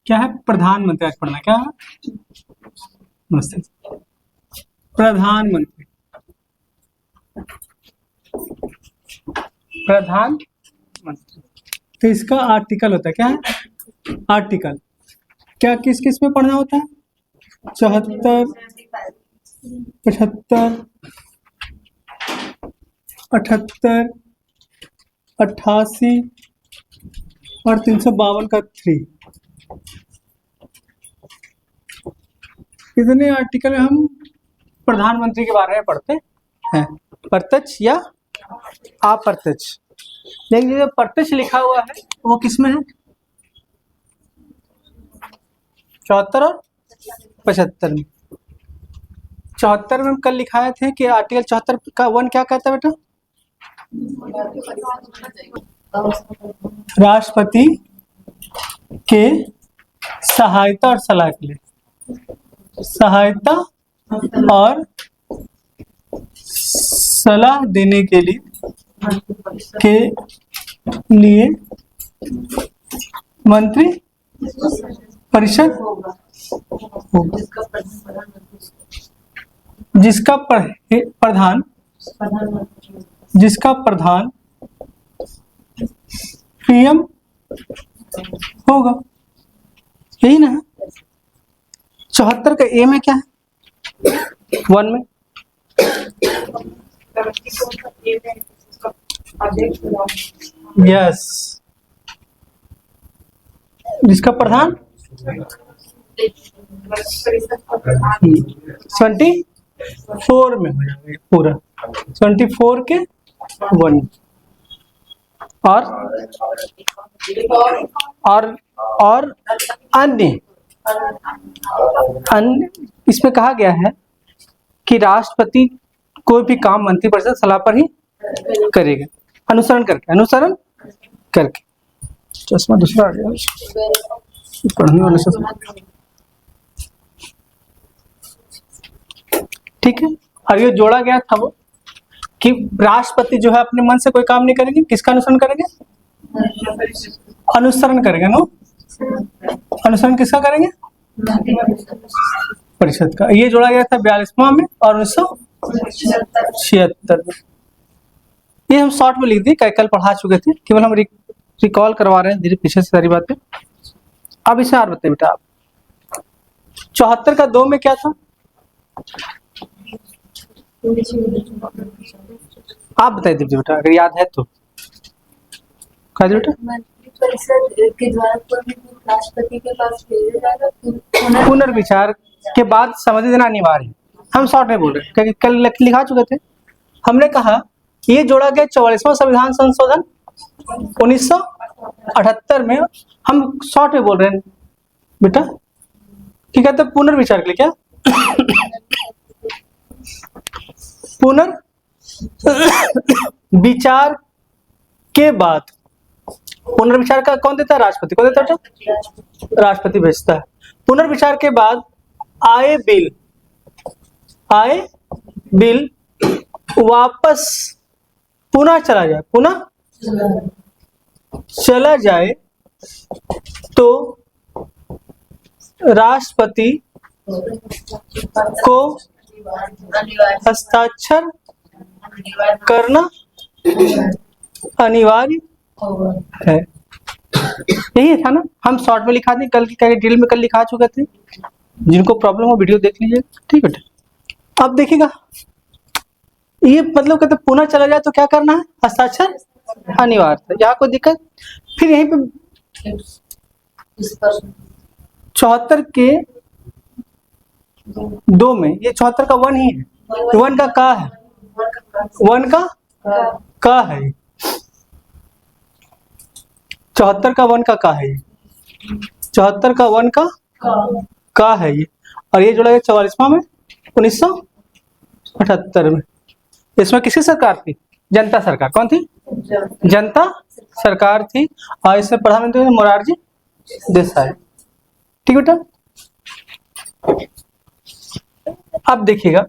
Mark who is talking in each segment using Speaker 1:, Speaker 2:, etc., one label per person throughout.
Speaker 1: क्या है? प्रधानमंत्री। आज पढ़ना क्या है? नमस्ते। प्रधानमंत्री। प्रधानमंत्री तो इसका आर्टिकल होता है। क्या है? आर्टिकल। क्या किस किस में पढ़ना होता है? 74, 75, 78, 88 और 352 का 3। इतने आर्टिकल में हम प्रधानमंत्री के बारे में पढ़ते हैं, प्रत्यक्ष या अप्रत्यक्ष। लेकिन जो प्रत्यक्ष लिखा हुआ है वो किस में है? 74 और 75 में। 74 में हम कल लिखाए थे कि आर्टिकल 74 का 1 क्या कहता है बेटा? राष्ट्रपति के सहायता और सलाह के लिए, सहायता और सलाह देने के लिए मंत्री परिषद होगा, जिसका प्रधान पीएम होगा। यही ना? 74 का ए में क्या है? 1 में यस, जिसका प्रधान 24 में हो जाएगा पूरा। 24 के 1 और अन्य इसमें कहा गया है कि राष्ट्रपति कोई भी काम मंत्रिपरिषद सलाह पर ही करेगा, अनुसरण करके। चश्मा दूसरा आ गया पढ़ने वाले से। ठीक है। और ये जोड़ा गया था वो कि राष्ट्रपति जो है अपने मन से कोई काम नहीं करेंगे, किसका अनुसरण करेंगे? अनुसरण करेंगे। नो, अनुसरण किसका करेंगे? परिषद का। ये जोड़ा गया था 42वां में और 1976 में। ये हम शॉर्ट में लिख दिए, कल पढ़ा चुके थे, केवल हम रिकॉल करवा रहे हैं धीरे पीछे से सारी बातें। अब इसे और बताइए बेटा आप, 74 का 2 में क्या था? आप बताइए दीजिए बेटा, अगर याद है तो। क्या बेटा?
Speaker 2: परिषद के द्वारा राष्ट्रपति के पास भेजा जाएगा।
Speaker 1: पुनर्विचार के बाद समझ देना अनिवार्य है। हम शॉर्ट में बोल रहे हैं क्योंकि कल लिखा चुके थे। हमने कहा ये जोड़ा गया 44वां संविधान संशोधन 1978 में। हम शॉर्ट में बोल रहे हैं बेटा, ठीक है? तो पुनर्विचार के लिए क्या? पुनर्विचार के बाद, पुनर्विचार का कौन देता है? राष्ट्रपति। कौन देता है? राष्ट्रपति भेजता है। पुनर्विचार के बाद आए बिल वापस पुनः चला जाए तो राष्ट्रपति को हस्ताक्षर करना अनिवार्य है। यही था ना? हम शॉर्ट में लिखा थे, कल की डिटेल में कल लिखा चुके थे। जिनको प्रॉब्लम हो वीडियो देख लीजिए, ठीक है? अब देखिएगा, ये मतलब कहते पुनः चला जाए तो क्या करना है? हस्ताक्षर अनिवार्य है। यहाँ कोई दिक्कत? फिर यहीं पे 74 के 2 में, ये 74 का 1 ही है। 1 का का है? 1 का है। 74 का 1 का है? 74 का 1 का है ये। और ये जोड़ा गया 44वां में 1978 में। इसमें किसकी सरकार थी? जनता सरकार। कौन थी? जनता सरकार थी। और इसमें प्रधानमंत्री मोरारजी देसाई। ठीक बेटा? अब देखिएगा,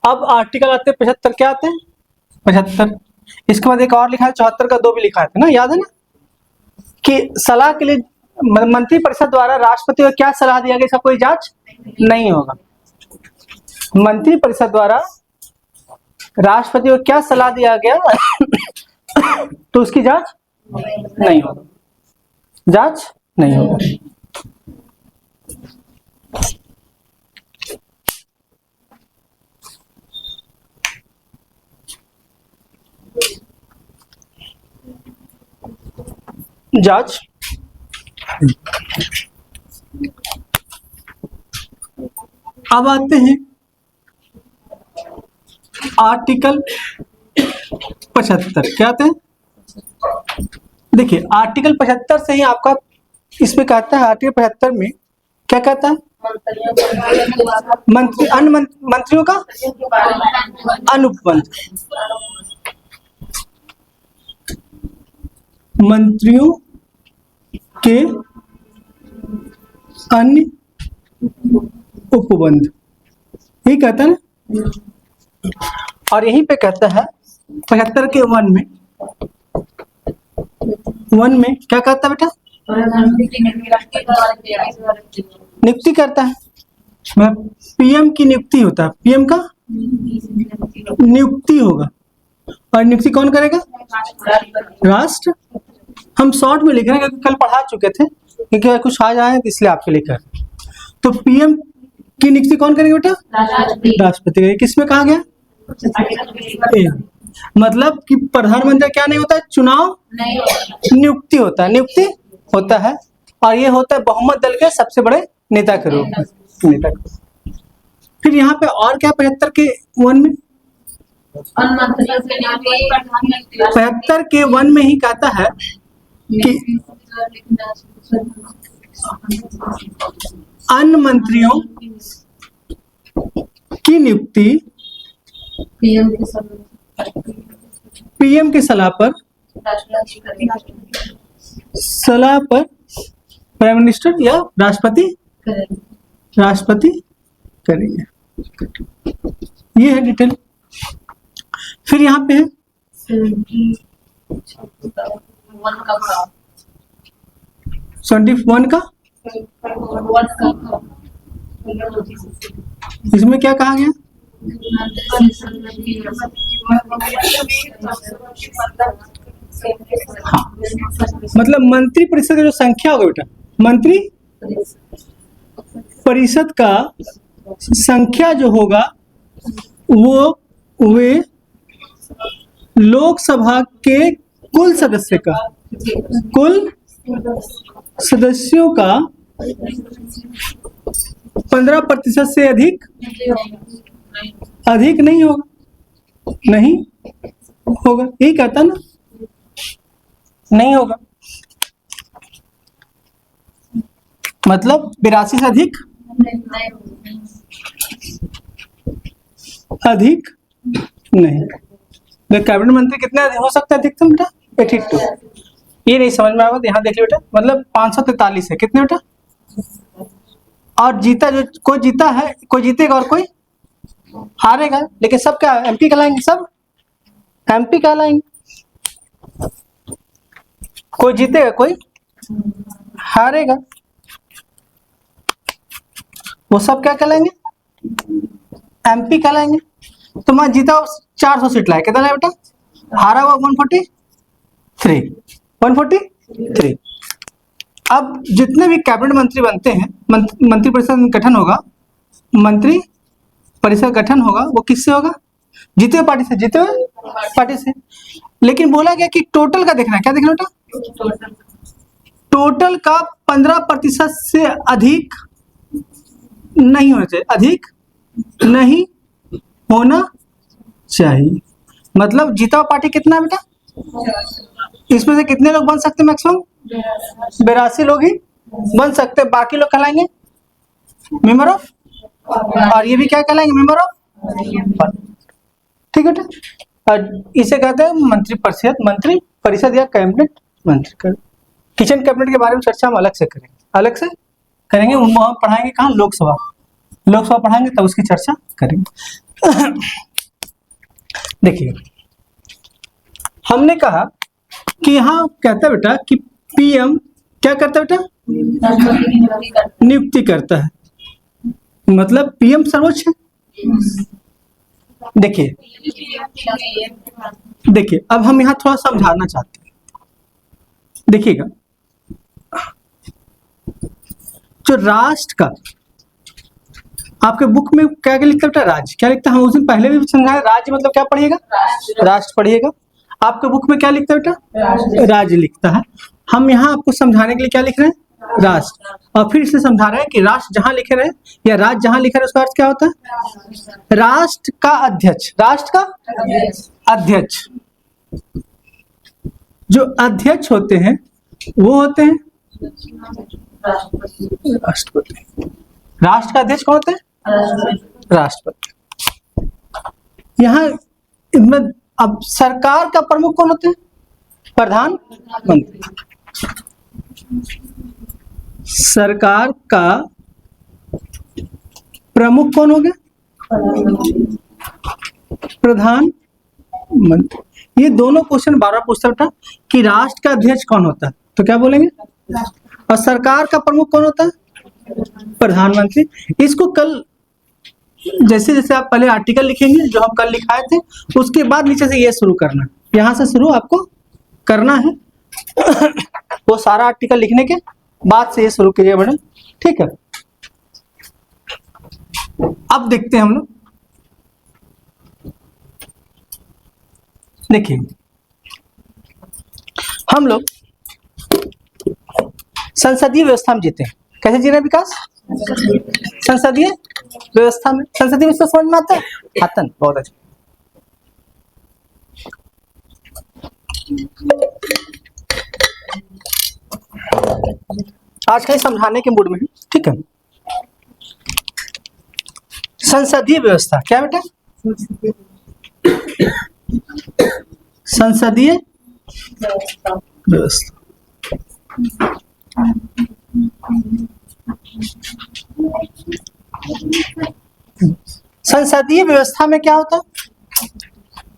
Speaker 1: अब आर्टिकल आते हैं 75। क्या आते हैं? 75। इसके बाद एक और लिखा है 74 का 2 भी लिखा है ना, याद है ना? कि सलाह के लिए मंत्रिपरिषद द्वारा राष्ट्रपति को क्या सलाह दिया गया, इसका कोई जांच नहीं होगा। मंत्रिपरिषद द्वारा राष्ट्रपति को क्या सलाह दिया गया तो उसकी जांच नहीं होगा, जांच नहीं होगा। जांच अब आते हैं आर्टिकल 75। क्या आते हैं? देखिए आर्टिकल 75 से ही आपका इसमें कहता है, आर्टिकल 75 में क्या कहता है? मंत्री अन्य मंत्रियों का अनुपबंध, मंत्रियों के अन्य उपबंध, यही कहता है ना। और यहीं पे कहता है 75 के 1 में क्या कहता है बेटा? नियुक्ति करता है, पीएम की नियुक्ति होता है, पीएम का नियुक्ति होगा। और नियुक्ति कौन करेगा? राष्ट्र। हम शॉर्ट में लिख रहे हैं क्योंकि कल पढ़ा चुके थे, क्योंकि कुछ आ जाए इसलिए आपके लिए कर। तो पीएम की नियुक्ति कौन करेगा बेटा? राष्ट्रपति। किसमें कहा गया? मतलब कि प्रधानमंत्री क्या नहीं होता है? चुनाव नियुक्ति होता है, नियुक्ति होता है। और ये होता है बहुमत दल के सबसे बड़े नेता के रूप में, नेता। फिर यहाँ पे और क्या 75 के 1 में? 75 के 1 में ही कहता है कि अन्य मंत्रियों की नियुक्ति पीएम की सलाह पर प्राइम मिनिस्टर या राष्ट्रपति करेंगे। ये है डिटेल। फिर यहाँ पे है 71 का, इसमें क्या कहा गया? हाँ, मतलब मंत्री परिषद की जो संख्या होगा बेटा, मंत्री परिषद का संख्या जो होगा वो वे लोकसभा के कुल सदस्यों का 15% से अधिक नहीं होगा, यही कहता ना, नहीं होगा। मतलब 82 से अधिक नहीं। कैबिनेट मंत्री कितने हो सकते हैं अधिकतम बेटा? 82। ये नहीं समझ में आया, यहाँ देख लो बेटा, मतलब 543 है। कितने बेटा? और जीता जो कोई जीता है, कोई जीतेगा और कोई हारेगा, लेकिन सब क्या एमपी कहलाएंगे, सब एमपी कहलाएंगे। कोई जीतेगा कोई हारेगा, वो सब क्या कहलाएंगे? एमपी कहलाएंगे। तो मैं जीता 400 सीट लाया, कितना लाया बेटा? हारा हुआ 143। अब जितने भी कैबिनेट मंत्री बनते हैं, मंत्री परिषद गठन होगा, मंत्री परिषद गठन होगा, वो किससे होगा? जीते हुए पार्टी से। लेकिन बोला गया कि टोटल का देखना है। क्या देखना बेटा? टोटल का 15% से अधिक नहीं होना चाहिए, अधिक नहीं होना चाहिए। मतलब जीता हुआ पार्टी कितना है बेटा? इसमें से कितने लोग बन सकते हैं? मैक्सिमम 82 लोग ही बन सकते हैं। बाकी लोग कहलाएंगे मेंबर ऑफ, और ये भी क्या कहलाएंगे? Member of. ठीक है बेटा। और इसे कहते हैं मंत्री परिषद या कैबिनेट मंत्री। किचन कैबिनेट के बारे में चर्चा हम अलग से करेंगे। उनको हम पढ़ाएंगे कहाँ? लोकसभा पढ़ाएंगे, तब उसकी चर्चा करेंगे। देखिए, हमने कहा कि यहाँ कहता है बेटा कि पीएम क्या करता है बेटा?
Speaker 2: राष्ट्रपति की नियुक्ति करता
Speaker 1: नियुक्ति करता है, मतलब पीएम सर्वोच्च है। देखिए देखिए, अब हम यहाँ थोड़ा समझाना चाहते हैं। देखिएगा, जो राष्ट्र का आपके बुक में क्या क्या लिखता है बेटा? राज्य। क्या लिखता है? हम उस दिन पहले भी समझाए, राज्य मतलब क्या पढ़िएगा? राष्ट्र पढ़िएगा। आपके बुक में क्या लिखता है बेटा? राज्य लिखता है। हम यहाँ आपको समझाने के लिए क्या लिख रहे हैं? राष्ट्र। और फिर से समझा रहे हैं कि राष्ट्र जहां लिखे रहे या राज्य जहां लिखे रहे उसका अर्थ क्या होता है? राष्ट्र का अध्यक्ष। राष्ट्र का अध्यक्ष। जो अध्यक्ष होते हैं वो होते हैं राष्ट्रपति। राष्ट्र का अध्यक्ष कौन होता है? राष्ट्रपति। यहाँ इनमें अब सरकार का प्रमुख कौन होते हैं? प्रधानमंत्री। सरकार का प्रमुख कौन हो गया? प्रधानमंत्री। ये दोनों क्वेश्चन बार बार पूछता बेटा कि राष्ट्र का अध्यक्ष कौन होता है, तो क्या बोलेंगे? और सरकार का प्रमुख कौन होता है? प्रधानमंत्री। इसको कल जैसे जैसे आप पहले आर्टिकल लिखेंगे जो हम कल लिखाए थे, उसके बाद नीचे से ये शुरू करना, यहाँ से शुरू आपको करना है। वो सारा आर्टिकल लिखने के बाद से ये शुरू कीजिए मैडम, ठीक है। अब देखते हैं हम लोग। देखिए, हम लोग संसदीय व्यवस्था में जीते हैं। कैसे जी रहे विकास? संसदीय व्यवस्था में। संसदीय व्यवस्था समझ में आता है? आता है, बहुत अच्छा। आज कहीं समझाने के मूड में है, ठीक है। संसदीय व्यवस्था क्या बेटा? संसदीय व्यवस्था। संसदीय व्यवस्था में क्या होता है?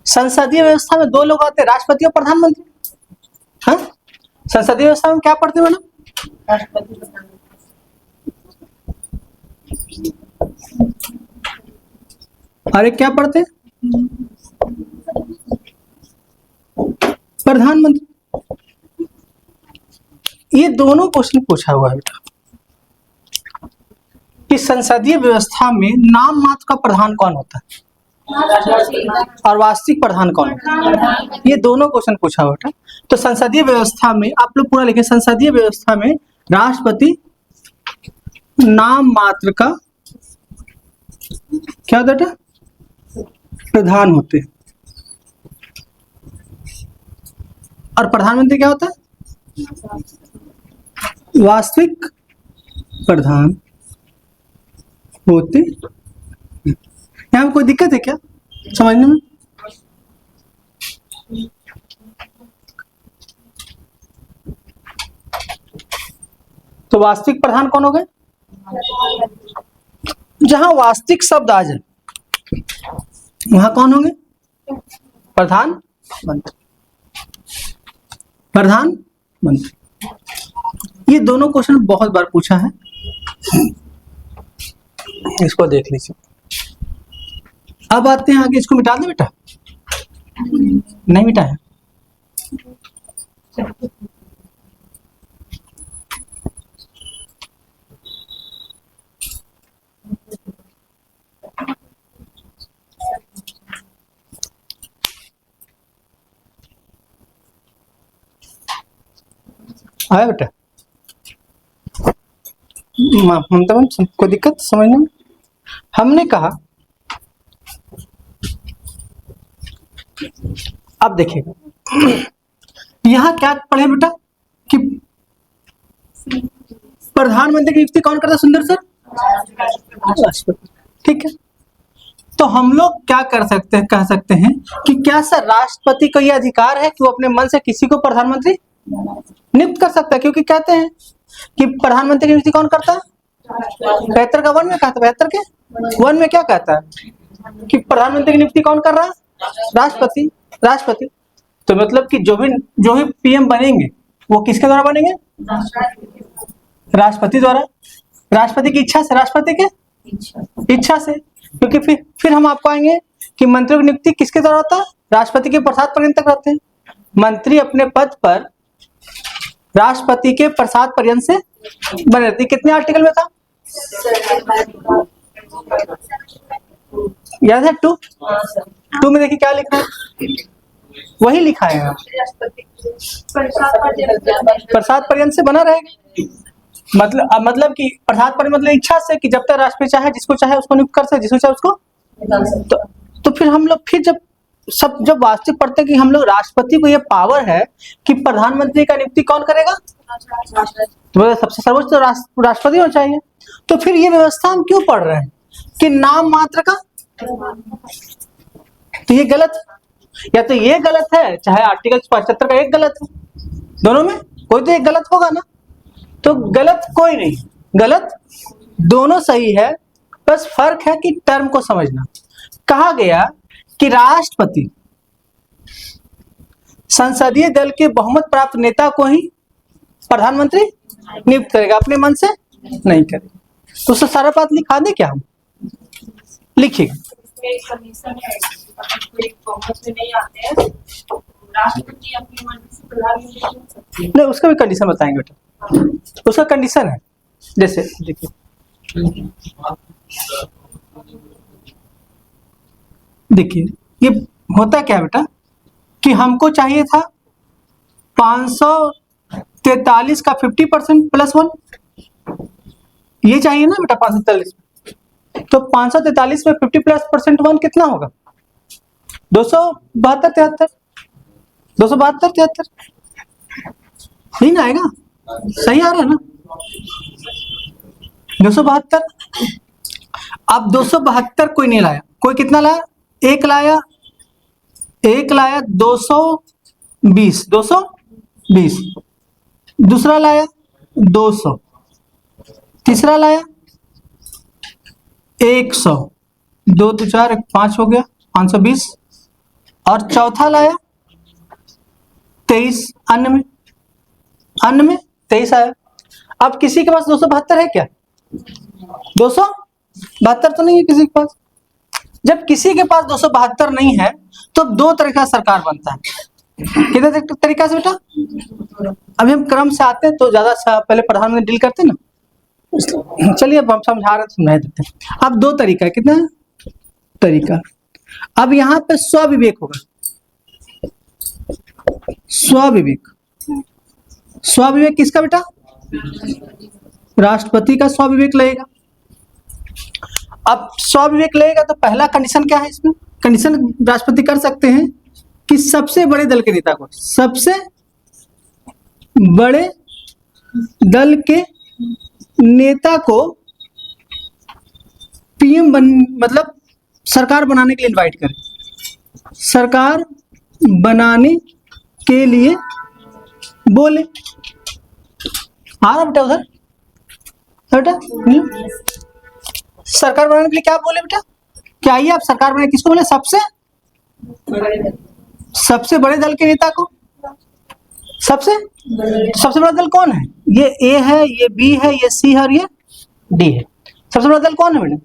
Speaker 1: संसदीय व्यवस्था में दो लोग आते हैं, राष्ट्रपति और प्रधानमंत्री। हाँ, संसदीय व्यवस्था में क्या पढ़ते हैं मैडम? अरे क्या पढ़ते हैं? प्रधानमंत्री। ये दोनों क्वेश्चन पूछा हुआ है बेटा कि संसदीय व्यवस्था में नाम मात्र का प्रधान कौन होता है और वास्तविक प्रधान कौन होता है। ये दोनों क्वेश्चन पूछा हुआ था। तो संसदीय व्यवस्था में आप लोग पूरा लिखे, संसदीय व्यवस्था में राष्ट्रपति नाम मात्र का क्या होता है? प्रधान होते हैं। और प्रधानमंत्री क्या होता है? वास्तविक प्रधान होते। यहाँ में कोई दिक्कत है क्या समझने में? तो वास्तविक प्रधान कौन हो गए? जहां वास्तविक शब्द आ जाए वहां कौन होंगे? प्रधानमंत्री। प्रधानमंत्री। ये दोनों क्वेश्चन बहुत बार पूछा है, इसको देख लीजिए। अब आते हैं आगे, इसको मिटा दे बेटा। नहीं मिटाया? आया बेटा? कोई दिक्कत समझने में? हमने कहा, अब देखिए यहां क्या पढ़े बेटा कि प्रधानमंत्री की नियुक्ति कौन करता है? सुंदर सर, राष्ट्रपति। ठीक है, तो हम लोग क्या कर सकते हैं, कह सकते हैं कि क्या सर राष्ट्रपति को यह अधिकार है कि वो अपने मन से किसी को प्रधानमंत्री नियुक्त कर सकता है? क्योंकि कहते हैं कि प्रधानमंत्री की नियुक्ति कौन करता है? 75 का 1 में कहता है, 75 के 1 में क्या कहता है कि प्रधानमंत्री की नियुक्ति कौन कर रहा है? राष्ट्रपति। राष्ट्रपति। तो मतलब कि जो भी पीएम बनेंगे वो किसके द्वारा बनेंगे? राष्ट्रपति द्वारा, राष्ट्रपति की इच्छा से, राष्ट्रपति के इच्छा से। क्योंकि फिर हम आपको आएंगे कि मंत्रियों की नियुक्ति किसके द्वारा होता है? राष्ट्रपति के प्रसाद पर्यंत तक रहते हैं। मंत्री अपने पद पर राष्ट्रपति के प्रसाद पर्यंत से बने रहते। कितने आर्टिकल में था? याद है? 2 में देखिए क्या लिखा है, वही लिखा है यहाँ, प्रसाद पर्यंत से बना रहेगा। मतलब कि प्रसाद पर्यंत मतलब इच्छा से, कि जब तक राष्ट्रपति चाहे जिसको चाहे उसको नियुक्त कर सकते, जिसको चाहे उसको। तो फिर हम लोग फिर जब वास्तविक पढ़ते कि हम लोग राष्ट्रपति को ये पावर है कि प्रधानमंत्री का नियुक्ति कौन करेगा? तो सबसे सर्वोच्च तो राष्ट्रपति होना चाहिए। तो फिर ये व्यवस्था हम क्यों पढ़ रहे हैं कि नाम मात्र का? तो ये गलत, या तो ये गलत है, चाहे आर्टिकल 75 का एक गलत है, दोनों में कोई तो एक गलत होगा ना। तो गलत कोई नहीं, गलत दोनों सही है, बस फर्क है कि टर्म को समझना। कहा गया कि राष्ट्रपति संसदीय दल के बहुमत प्राप्त नेता को ही प्रधानमंत्री नियुक्त करेगा, अपने मन से नहीं करेगा। तो उससे सारा बात लिखा दे क्या हम? लिखिए। नहीं, उसका भी कंडीशन बताएंगे बेटा, उसका कंडीशन है। जैसे देखिए ये होता क्या बेटा कि हमको चाहिए था 543 का 50% +1, ये चाहिए ना बेटा 543। तो 543 में 50% +1 कितना होगा? 272 73 नहीं ना आएगा? सही आ रहा है ना? 272। अब 272 कोई नहीं लाया, कोई कितना लाया? एक लाया 220, दूसरा लाया 200, तीसरा लाया 100, 2 2 4 5 हो गया 520, और चौथा लाया 23, अन्य में 23 आया। अब किसी के पास 272 है क्या? 272 तो नहीं है किसी के पास। जब किसी के पास 272 नहीं है तो 2 तरीका सरकार बनता है। कितने तरीका से बेटा? अभी हम क्रम से आते हैं तो ज्यादा पहले प्रधानमंत्री डील करते हैं ना, चलिए अब हम समझा रहे समझा देते हैं। अब 2 तरीका है, कितना तरीका? अब यहाँ पे स्वविवेक होगा, स्वविवेक किसका बेटा? राष्ट्रपति का स्वविवेक लगेगा। अब स्वविवेक लगेगा तो पहला कंडीशन क्या है इसमें? कंडीशन राष्ट्रपति कर सकते हैं कि सबसे बड़े दल के नेता को, सबसे बड़े दल के नेता को पीएम मतलब सरकार बनाने के लिए इनवाइट करें, सरकार बनाने के लिए बोले। आ रहा बेटा उधर? बेटा सरकार बनाने के लिए क्या बोले बेटा? क्या आइए आप सरकार बनाने किसको बोले? सबसे बड़े दल के नेता को। सबसे बड़ा दल कौन है? ये ए है, ये बी है, ये सी है और ये डी है। सबसे बड़ा दल कौन है बेटा?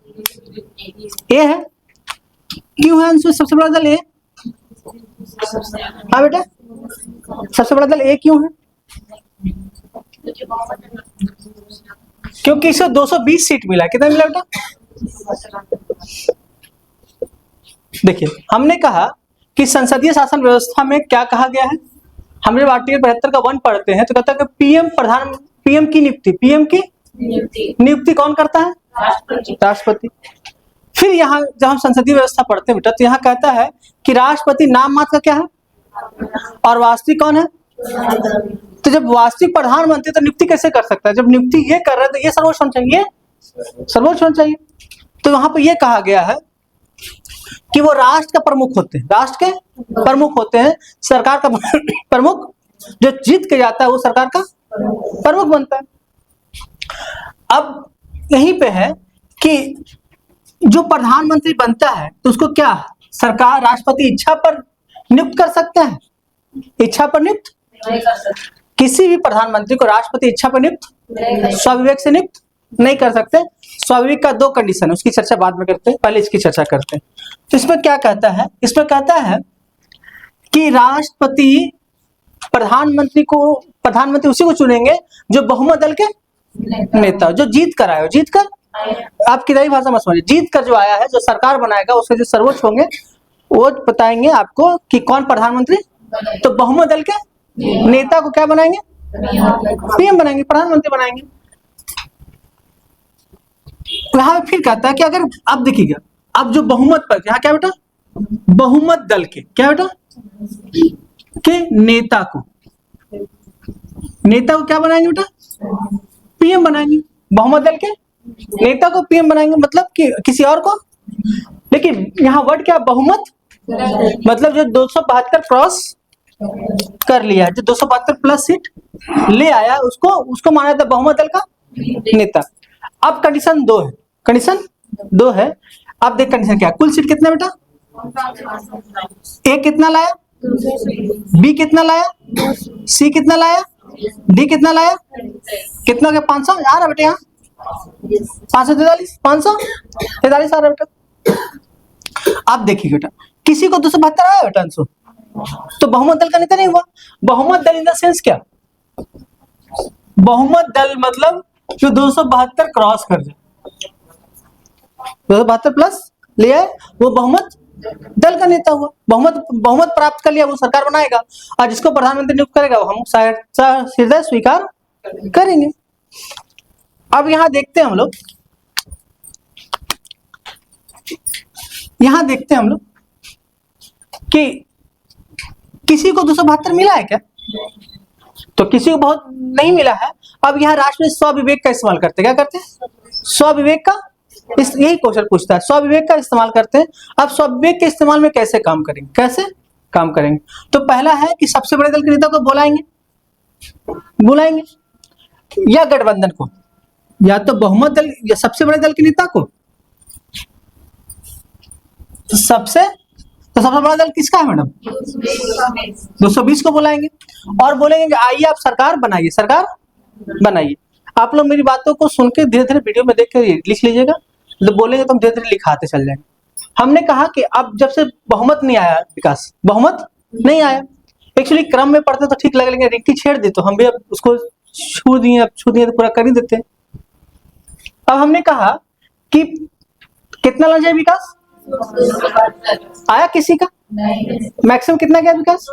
Speaker 1: ए है। क्यों है अंशु सबसे बड़ा दल ए? हाँ बेटा, सबसे बड़ा दल ए क्यों है? क्योंकि इसे 220 सीट मिला। कितना मिला बेटा? देखिए हमने कहा कि संसदीय शासन व्यवस्था में क्या कहा गया है। हम जब आर्टिकल 72 का 1 पढ़ते हैं तो कहता है कि पीएम की नियुक्ति कौन करता है? राष्ट्रपति। फिर यहाँ जब हम संसदीय व्यवस्था पढ़ते हैं बेटा तो यहाँ कहता है कि राष्ट्रपति नाम मात्र का क्या है और वास्तविक कौन है? तो जब वास्तविक प्रधानमंत्री तो नियुक्ति कैसे कर सकता है? जब नियुक्ति ये कर रहे हैं तो ये सर्वोच्च होना चाहिए, सर्वोच्च होना चाहिए। तो वहां पर यह कहा गया है कि वो राष्ट्र का प्रमुख होते हैं, राष्ट्र के प्रमुख होते हैं। सरकार का प्रमुख जो जीत के जाता है वो सरकार का प्रमुख बनता है। अब यहीं पे है कि जो प्रधानमंत्री बनता है तो उसको क्या सरकार राष्ट्रपति इच्छा पर नियुक्त कर सकता है? इच्छा पर नियुक्त किसी भी प्रधानमंत्री को राष्ट्रपति इच्छा पर नियुक्त स्वविवेक से नियुक्त नहीं कर सकते। स्वविवेक का 2 कंडीशन है, उसकी चर्चा बाद में करते हैं, पहले इसकी चर्चा करते हैं। तो इसमें क्या कहता है, इसमें कहता है कि राष्ट्रपति प्रधानमंत्री उसी को चुनेंगे जो बहुमत दल के नेता, जो जीत कर आए हो, जीत कर, आप किधर भाषा मत समझिए, जीत कर जो आया है, जो सरकार बनाएगा, उसके जो सर्वोच्च होंगे वो बताएंगे आपको कि कौन प्रधानमंत्री। तो बहुमत दल के नेता को क्या बनाएंगे, पीएम बनाएंगे, प्रधानमंत्री बनाएंगे। यहां फिर कहता है कि अगर अब देखिएगा, अब जो बहुमत पर, यहाँ क्या बेटा, बहुमत दल के क्या बेटा के नेता को क्या बनाएंगे बेटा, पीएम बनाएंगे। बहुमत दल के नेता को पीएम बनाएंगे, मतलब कि किसी और को। लेकिन यहाँ वर्ड क्या, बहुमत, मतलब जो 272 क्रॉस कर लिया, जो 272 प्लस सीट ले आया, उसको माना जाता है बहुमत दल का नेता। अब कंडीशन 2 है, कंडीशन 2 है। अब देख कंडीशन क्या, कुल सीट कितना बेटा, ए कितना लाया, बी कितना लाया, सी कितना लाया, डी कितना लाया, कितना हो गया, 500 आ रहा बेटा, यहाँ 543 आ रहा बेटा। अब देखिए बेटा, किसी को 272 आया बेटा आंसर, तो बहुमत दल का नेता नहीं हुआ। बहुमत दल इन द सेंस क्या, बहुमत दल मतलब जो 272 क्रॉस कर जाए, 272 प्लस ले आए, वो बहुमत दल का नेता हुआ। बहुमत प्राप्त कर लिया, वो सरकार बनाएगा, और जिसको प्रधानमंत्री नियुक्त करेगा वो हम हृदय स्वीकार करेंगे। अब यहां देखते हैं हम लोग, कि किसी को 272 मिला है क्या, तो किसी को बहुत नहीं मिला है। अब यहाँ राष्ट्रपति स्वविवेक का इस्तेमाल करते हैं, क्या करते हैं, स्वविवेक का, यही क्वेश्चन पूछता है, स्वविवेक का इस्तेमाल करते हैं। अब स्वविवेक के इस्तेमाल में कैसे काम करेंगे, तो पहला है कि सबसे बड़े दल के नेता को बुलाएंगे या गठबंधन को, या तो बहुमत दल या सबसे बड़े दल के नेता को। तो सबसे बड़ा दल किसका है मैडम, 220 को बुलाएंगे और बोलेंगे कि आइए आप सरकार बनाइए। आप लोग मेरी बातों को सुन के धीरे धीरे वीडियो में देख कर लिख लीजिएगा, तो बोलेंगे तो हम धीरे धीरे लिखाते चल जाएंगे। हमने कहा कि अब जब से बहुमत नहीं आया, विकास बहुमत नहीं आया, एक्चुअली क्रम में पढ़ते तो ठीक लगेंगे, रिक्ति छेड़ दी तो हम भी अब उसको छू दिए तो पूरा कर ही देते हैं। अब हमने कहा कि कितना लग जाए विकास, आया किसी का मैक्सिमम कितना गया विकास,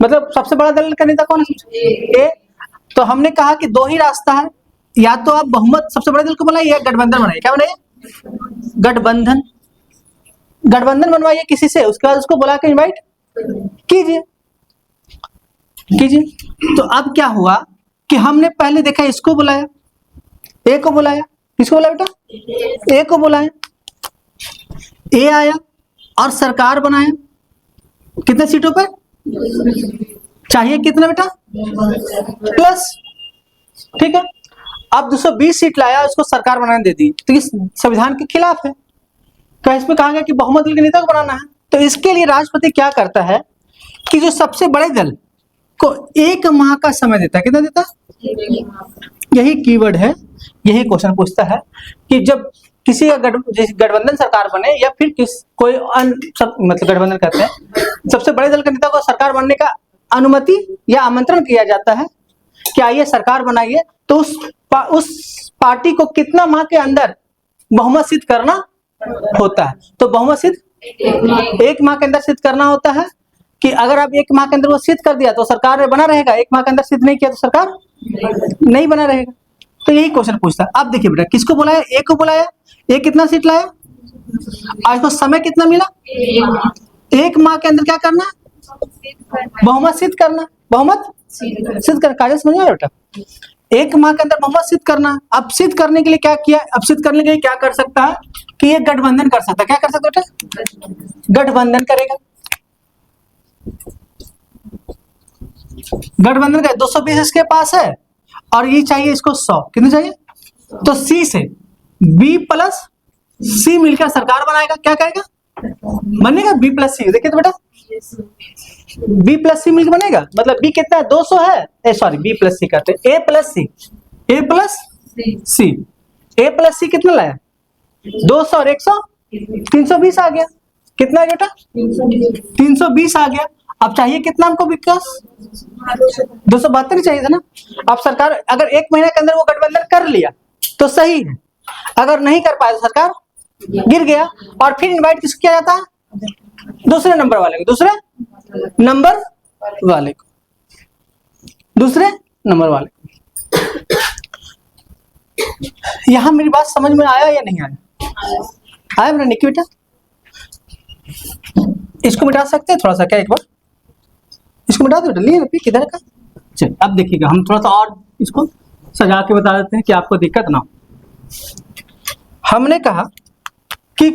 Speaker 1: मतलब सबसे बड़ा दल का नेता कौन है, ए। तो हमने कहा कि 2 ही रास्ता है, या तो आप बहुमत सबसे बड़े दल को बनाइए या गठबंधन बनाइए। क्या बनाइए, गठबंधन बनवाइए किसी से, उसके बाद उसको बुला के इनवाइट कीजिए। तो अब क्या हुआ कि हमने पहले देखा, इसको बुलाया, ए को बुलाया, किसको बुलाया बेटा, ए को बुलाया, ए आया और सरकार बनाया, कितने सीटों पर चाहिए, कितना बेटा, प्लस, ठीक है। अब 220 सीट लाया, उसको सरकार बनाने दे दी, तो इस संविधान के खिलाफ है। तो इसमें कहा गया कि बहुमत दल के नेता को बनाना है। तो इसके लिए राष्ट्रपति क्या करता है कि जो सबसे बड़े दल को 1 माह का समय देता है, कितना देता है, यही कीवर्ड है, यही क्वेश्चन पूछता है कि जब किसी का गठबंधन सरकार बने या फिर कोई मतलब गठबंधन कहते हैं, सबसे बड़े दल के नेता को सरकार बनने का अनुमति या आमंत्रण किया जाता है कि आइए सरकार बनाइए, तो उस पार्टी को कितना माह के अंदर बहुमत सिद्ध करना होता है। तो बहुमत सिद्ध 1 माह के अंदर सिद्ध करना होता है, कि अगर आप 1 माह के अंदर वो सिद्ध कर दिया तो सरकार में बना रहेगा, 1 माह के अंदर सिद्ध नहीं किया तो सरकार नहीं बना रहेगा। तो यही क्वेश्चन पूछता है। अब देखिए बेटा, किसको बुलाया, ए को बुलाया, ए कितना सीट लाया, आज इसको समय कितना मिला, 1 माह के अंदर क्या करना, बहुमत सिद्ध करना, बहुमत सिद्ध कर, कागज समझ बेटा, 1 माह के अंदर बहुमत सिद्ध करना। अब सिद्ध करने के लिए क्या किया, अब सिद्ध करने के लिए क्या कर सकता है कि ये गठबंधन कर सकता है, क्या कर सकता है बेटा, गठबंधन करेगा। गठबंधन का 220 इसके पास है और ये चाहिए इसको 100, कितने चाहिए, तो सी से बी प्लस सी मिलकर सरकार बनाएगा, क्या करेगा, बनेगा बी प्लस सी। देखिए तो बेटा बी प्लस सी मिलकर बनेगा, मतलब बी कितना है 200 है, सॉरी बी प्लस सी कहते हैं, ए प्लस सी, ए प्लस सी, ए प्लस सी कितना लाया 200 और 100 320 आ गया, कितना आ गया बेटा 320 आ गया। अब चाहिए कितना हमको विकास 272 ही चाहिए था ना। अब सरकार अगर 1 महीने के अंदर वो गठबंधन कर लिया तो सही है, अगर नहीं कर पाया तो सरकार गिर गया, और फिर इनवाइट किसको किया जाता है दूसरे नंबर वाले को, दूसरे नंबर वाले को, दूसरे नंबर वाले को। यहां मेरी बात समझ में आया या नहीं आया? आया मेरा निकी बेटा? इसको मिटा सकते हैं थोड़ा सा क्या, एक बार इसको मिटा दो बेटा, लिए ना किधर का। चल अब देखिएगा, हम थोड़ा सा और इसको सजा के बता देते हैं कि आपको दिक्कत ना हो। हमने कहा कि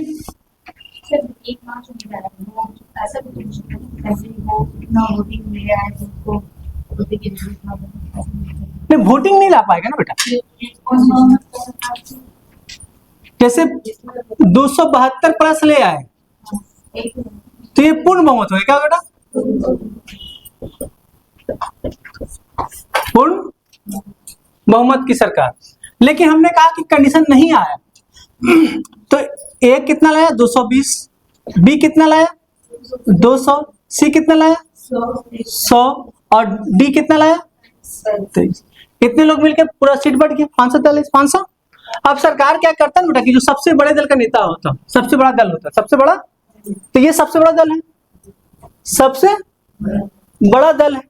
Speaker 2: एक माह जो मिला है वो ऐसा कुछ ऐसे वो ना वोटिंग मिल रहा है जिसको वोटिंग के लिए
Speaker 1: नहीं वोटिंग नहीं ला पाएगा ना बेटा, जैसे 272 प्लस ले आए तो ये पूर्ण बहुमत हो क्या बेटा, पूर्ण बहुमत की सरकार। लेकिन हमने कहा कि कंडीशन नहीं आया, तो ए कितना लाया 220, बी कितना लाया 200, सी कितना लाया 100 और डी कितना लाया 23। इतने लोग मिलकर पूरा सीट बढ़ गया 543 500। अब सरकार क्या करता है बेटा कि जो सबसे बड़े दल का नेता होता है, सबसे बड़ा दल होता है, सबसे बड़ा, तो ये सबसे बड़ा दल है, सबसे बड़ा दल है,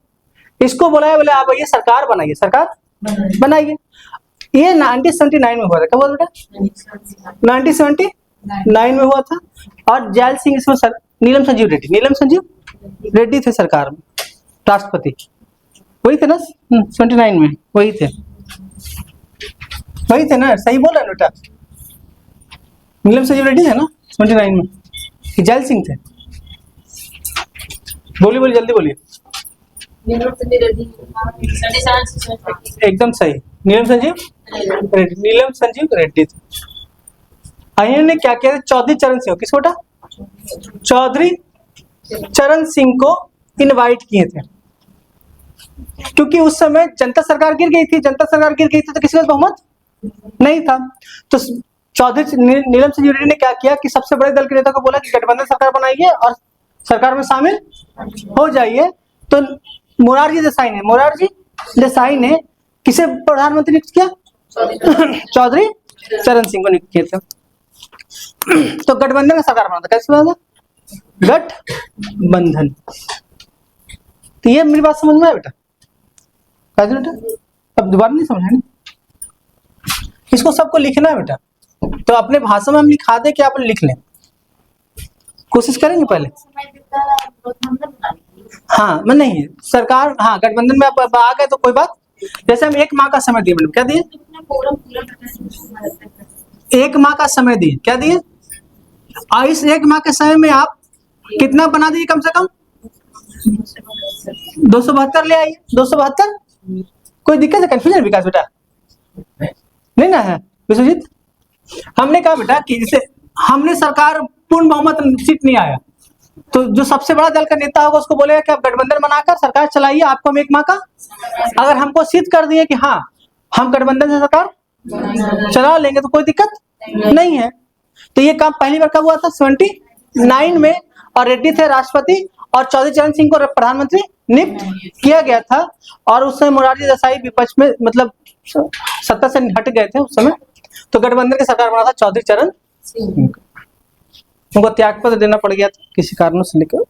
Speaker 1: इसको बुलाया, बोले आप ये सरकार बनाइए, सरकार बनाइए। ये 1979 में हुआ था, कब हुआ बेटा 1979 में हुआ था। और जैल सिंह इसमें नीलम संजीव रेड्डी, नीलम संजीव रेड्डी थे सरकार में राष्ट्रपति, वही थे ना 79 में, वही थे ना, सही बोल रहे बेटा, नीलम संजीव रेड्डी थे ना 79 में, जैल सिंह थे। बोलिए बोलिए जल्दी बोलिए, एकदम सही, नीलम संजीव रेड्डी, नीलम संजीव रेड्डी थे। इन्होंने क्या किया था, चौधरी चरण सिंह, किस बेटा चौधरी चरण सिंह को इनवाइट किए थे, क्योंकि उस समय जनता सरकार गिर गई थी, जनता सरकार गिर गई थी तो किसी का बहुमत नहीं था। तो चौधरी नीलम संजीव रेड्डी ने क्या किया कि सबसे बड़े दल के नेता को बोला कि गठबंधन सरकार बनाइए और सरकार में शामिल हो जाइए। तो मोरारजी देसाई ने किसे प्रधानमंत्री नियुक्त किया चौधरी चरण सिंह को नियुक्त किए थे। तो गठबंधन का सरकार बना था, कैसे बना था गठबंधन। तो ये मेरी बात समझ में आया बेटा, कैसे बेटा, अब दोबारा नहीं समझ है ना, इसको सबको लिखना है बेटा, तो अपने भाषा में हम लिखा दे कि आप लिख लें, कोशिश करेंगे पहले। हाँ मैं नहीं सरकार, हाँ गठबंधन में आप आ गए तो कोई बात, जैसे हम 1 माह का समय दिए, मतलब क्या दिए 1 माह का समय दिए, क्या दिए, और इस 1 माह के समय में आप कितना बना दिए, कम से कम 272 ले आइए, 272। कोई दिक्कत है, कंफ्यूजन विकास बेटा नहीं ना है विश्वजीत? हमने कहा बेटा कि जैसे हमने सरकार पूर्ण बहुमत सीट नहीं आया, तो जो सबसे बड़ा दल का नेता होगा उसको बोलेगा कि आप गठबंधन बनाकर सरकार चलाइए, आपको हम 1 माह का, अगर हमको सिद्ध कर दिए कि हाँ हम गठबंधन से सरकार चला लेंगे तो कोई दिक्कत नहीं है। तो ये काम पहली बार कब हुआ था 79 में, और रेड्डी थे राष्ट्रपति और चौधरी चरण सिंह को प्रधानमंत्री नियुक्त किया गया था। और उस समय मोरारजी देसाई विपक्ष में, मतलब सत्ता से हट गए थे उस समय, तो गठबंधन की सरकार बना था चौधरी चरण सिंह, उनको त्यागपत्र देना पड़ गया था किसी कारणों से, लेकर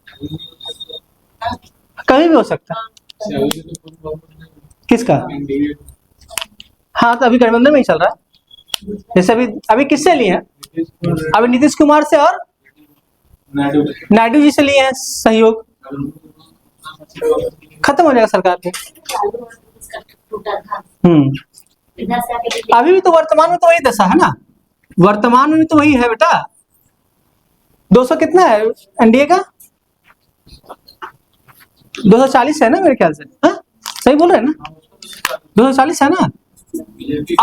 Speaker 1: कहीं भी हो सकता है। किसका? हाँ तो अभी गठबंधन में ही चल रहा है, जैसे अभी किससे लिए हैं, अभी नीतीश कुमार से और नायडू जी से लिए हैं सहयोग, खत्म हो जाएगा सरकार पे। अभी भी तो वर्तमान में तो वही दशा है ना, वर्तमान में तो वही है बेटा। 200 कितना है एनडीए का, 240 है ना मेरे ख्याल से, हाँ सही बोल रहे हैं ना, 240 है ना,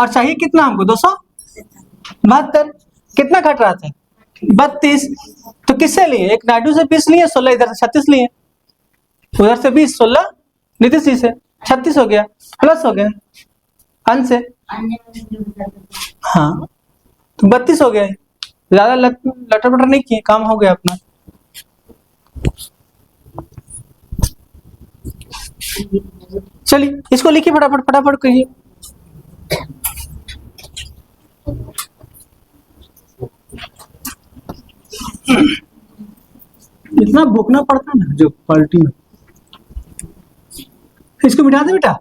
Speaker 1: और चाहिए कितना हमको 272, कितना घट रहा था 32, तो तो किससे लिए? एक नायडू से 20 लिए, 16 इधर से 36 लिए, उधर से 20, 16 नीतीश जी से 36 हो गया, प्लस हो गया अंश से,
Speaker 2: अन्य में जो भी करते थे।
Speaker 1: हाँ तो 32 हो गया। ज्यादा लटर पटर नहीं किए, काम हो गया अपना। चलिए इसको लिखिए फटाफट, फटाफट कहिए। इतना भूखना पड़ता है ना जो पलटी में। इसको मिटा दे बेटा,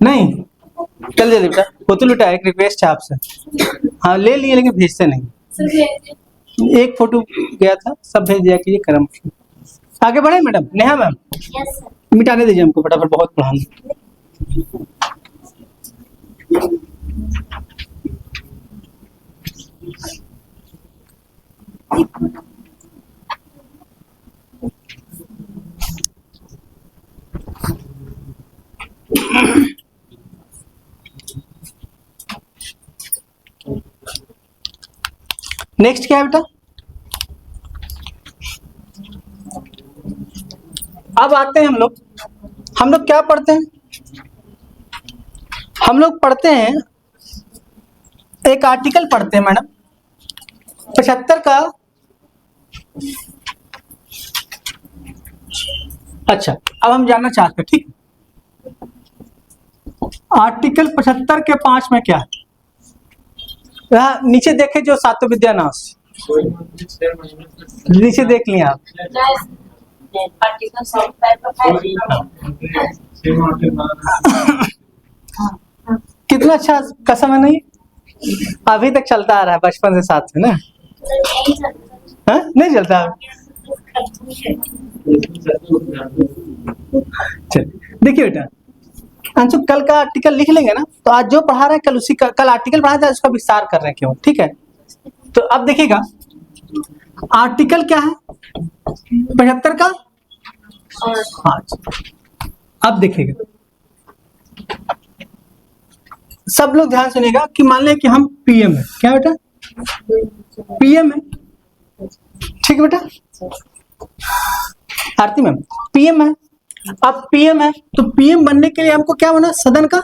Speaker 1: नहीं चल दे बेटा, पुतुल बेटा एक रिक्वेस्ट है आपसे। हाँ ले लिए लेकिन भेजते नहीं। एक फोटो गया था, सब भेज दिया कीजिए करम। आगे बढ़े madam, Neha ma'am
Speaker 2: yes sir.
Speaker 1: मिटाने दीजिए हमको फटाफट, बहुत पढ़ाएंगे। नेक्स्ट क्या है बेटा? अब आते हैं हम लोग क्या पढ़ते हैं? हम लोग पढ़ते हैं, एक आर्टिकल पढ़ते हैं मैडम 75 का। अच्छा अब हम जानना चाहते हैं, ठीक, आर्टिकल 75 के 5 में क्या है? यहाँ नीचे देखे जो सातों विद्यानाश, नीचे देख लिया आप। कितना अच्छा कसम है, नहीं अभी तक चलता आ रहा है बचपन से साथ में ना। हाँ? नहीं चलता। देखिए बेटा अंशु, कल का आर्टिकल लिख लेंगे ना, तो आज जो पढ़ा रहे हैं कल उसी का, कल आर्टिकल पढ़ाया था उसका विस्तार कर रहे हैं क्यों, ठीक है। तो अब देखिएगा आर्टिकल क्या है 75 का। हाँ अब देखिएगा, सब लोग ध्यान सुनिएगा कि मान लें कि हम पीएम है, क्या बेटा पीएम है, ठीक है बेटा आरती मैम पीएम है। अब पीएम है तो पीएम बनने के लिए हमको क्या होना, सदन का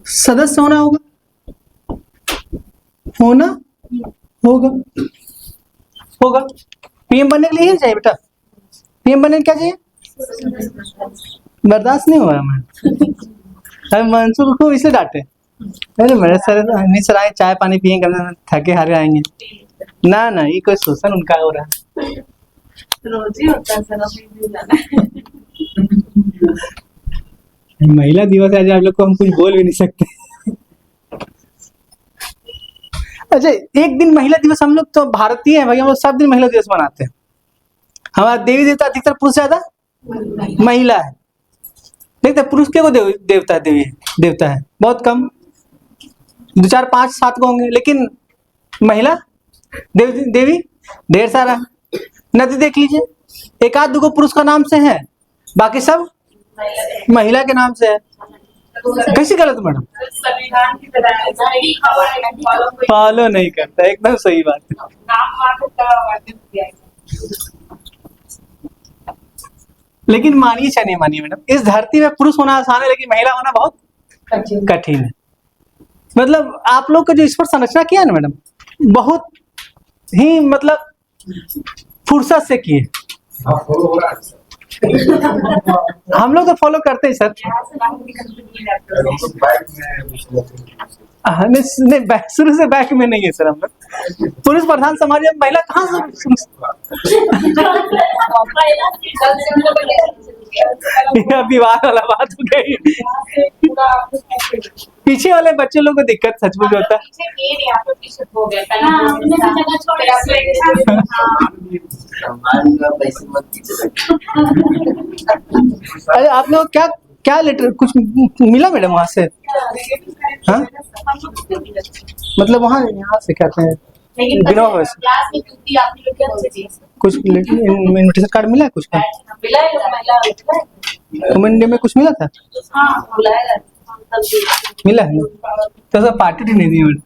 Speaker 1: सदस्य होना होगा। पीएम बनने के लिए ही चाहिए बेटा, पीएम बनने के क्या चाहिए, बर्दाश्त नहीं हो रहा मैं मंसूर को इसलिए डांटे, अरे मेरे सर नहीं सर आए चाय पानी पियेंगे थके हारे आएंगे ना, ना ये कोई शोषण उनका हो रहा है,
Speaker 2: रोज ही होता है सर, अभी भी जाना है।
Speaker 1: महिला दिवस आज आप लोग को हम कुछ बोल भी नहीं सकते। अच्छा एक दिन महिला दिवस, हम लोग तो भारतीय हैं भाई, हम लोग सब दिन महिला दिवस मनाते हैं। हमारा देवी देवता अधिकतर पुरुष ज्यादा महिला है, देखते पुरुष के को देवता है, देवता है बहुत कम, 2 4 5 7 को होंगे, लेकिन महिला देवी ढेर सारा। नदी देख लीजिए, एक आध 2 को पुरुष का नाम से है, बाकी सब महिला के नाम से है। कैसी गलत मैडम,
Speaker 2: संविधान की तरह
Speaker 1: फॉलो नहीं करता, एकदम सही बात है। लेकिन मानिए चाहे नहीं मानिए मैडम, इस धरती में पुरुष होना आसान है लेकिन महिला होना बहुत कठिन है। मतलब आप लोग का जो ईश्वर संरचना किया है ना मैडम, बहुत ही मतलब फुर्सत से किए। हम लोग तो फॉलो करते हैं सर। नहीं शुरू से बैक में नहीं है सर, हम लोग पुरुष प्रधान समाज में महिला कहाँ से विवाह वाला बात हो गई। पीछे वाले बच्चे लोग को दिक्कत सचमुच होता अरे आप लोग क्या क्या लेटर कुछ मिला मैडम वहां से? हाँ मतलब वहाँ यहाँ से कहते हैं कुछ इन्विटेशन कार्ड मिला है कुछ का? मंडे में कुछ मिला था? मिला है तो सब पार्टी नहीं दी मैडम।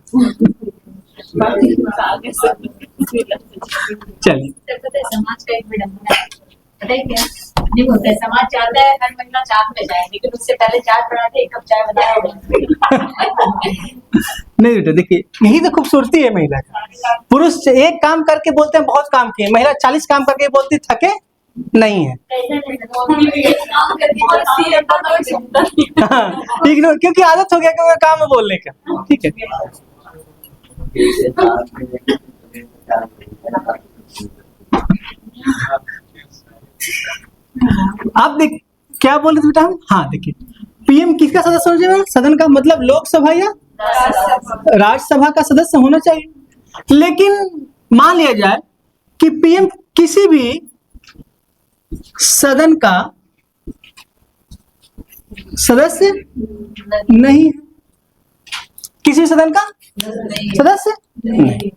Speaker 1: चलिए
Speaker 2: सर पता है समाज का एक विडंबना है, पता है क्या नहीं होता है, समाज चाहता है हर महिला चाट में जाए, लेकिन उससे पहले चाट बनाते एक कप चाय बनाया होगा।
Speaker 1: नहीं बेटा, देखिए यही तो खूबसूरती है महिला का। पुरुष एक काम करके बोलते हैं बहुत काम किए, महिला 40 काम करके बोलती थके नहीं है। हाँ, ठीक है, क्योंकि आदत हो गया कि काम है बोलने का। ठीक है, आप देख क्या बोल रहे थे बेटा हम? हाँ देखिए, पीएम किसका सदस्य होना चाहिए? सदन का मतलब लोकसभा या राज्यसभा का सदस्य होना चाहिए। लेकिन मान लिया जाए कि पीएम किसी भी सदन का सदस्य नहीं है, किसी सदन का सदस्य नहीं।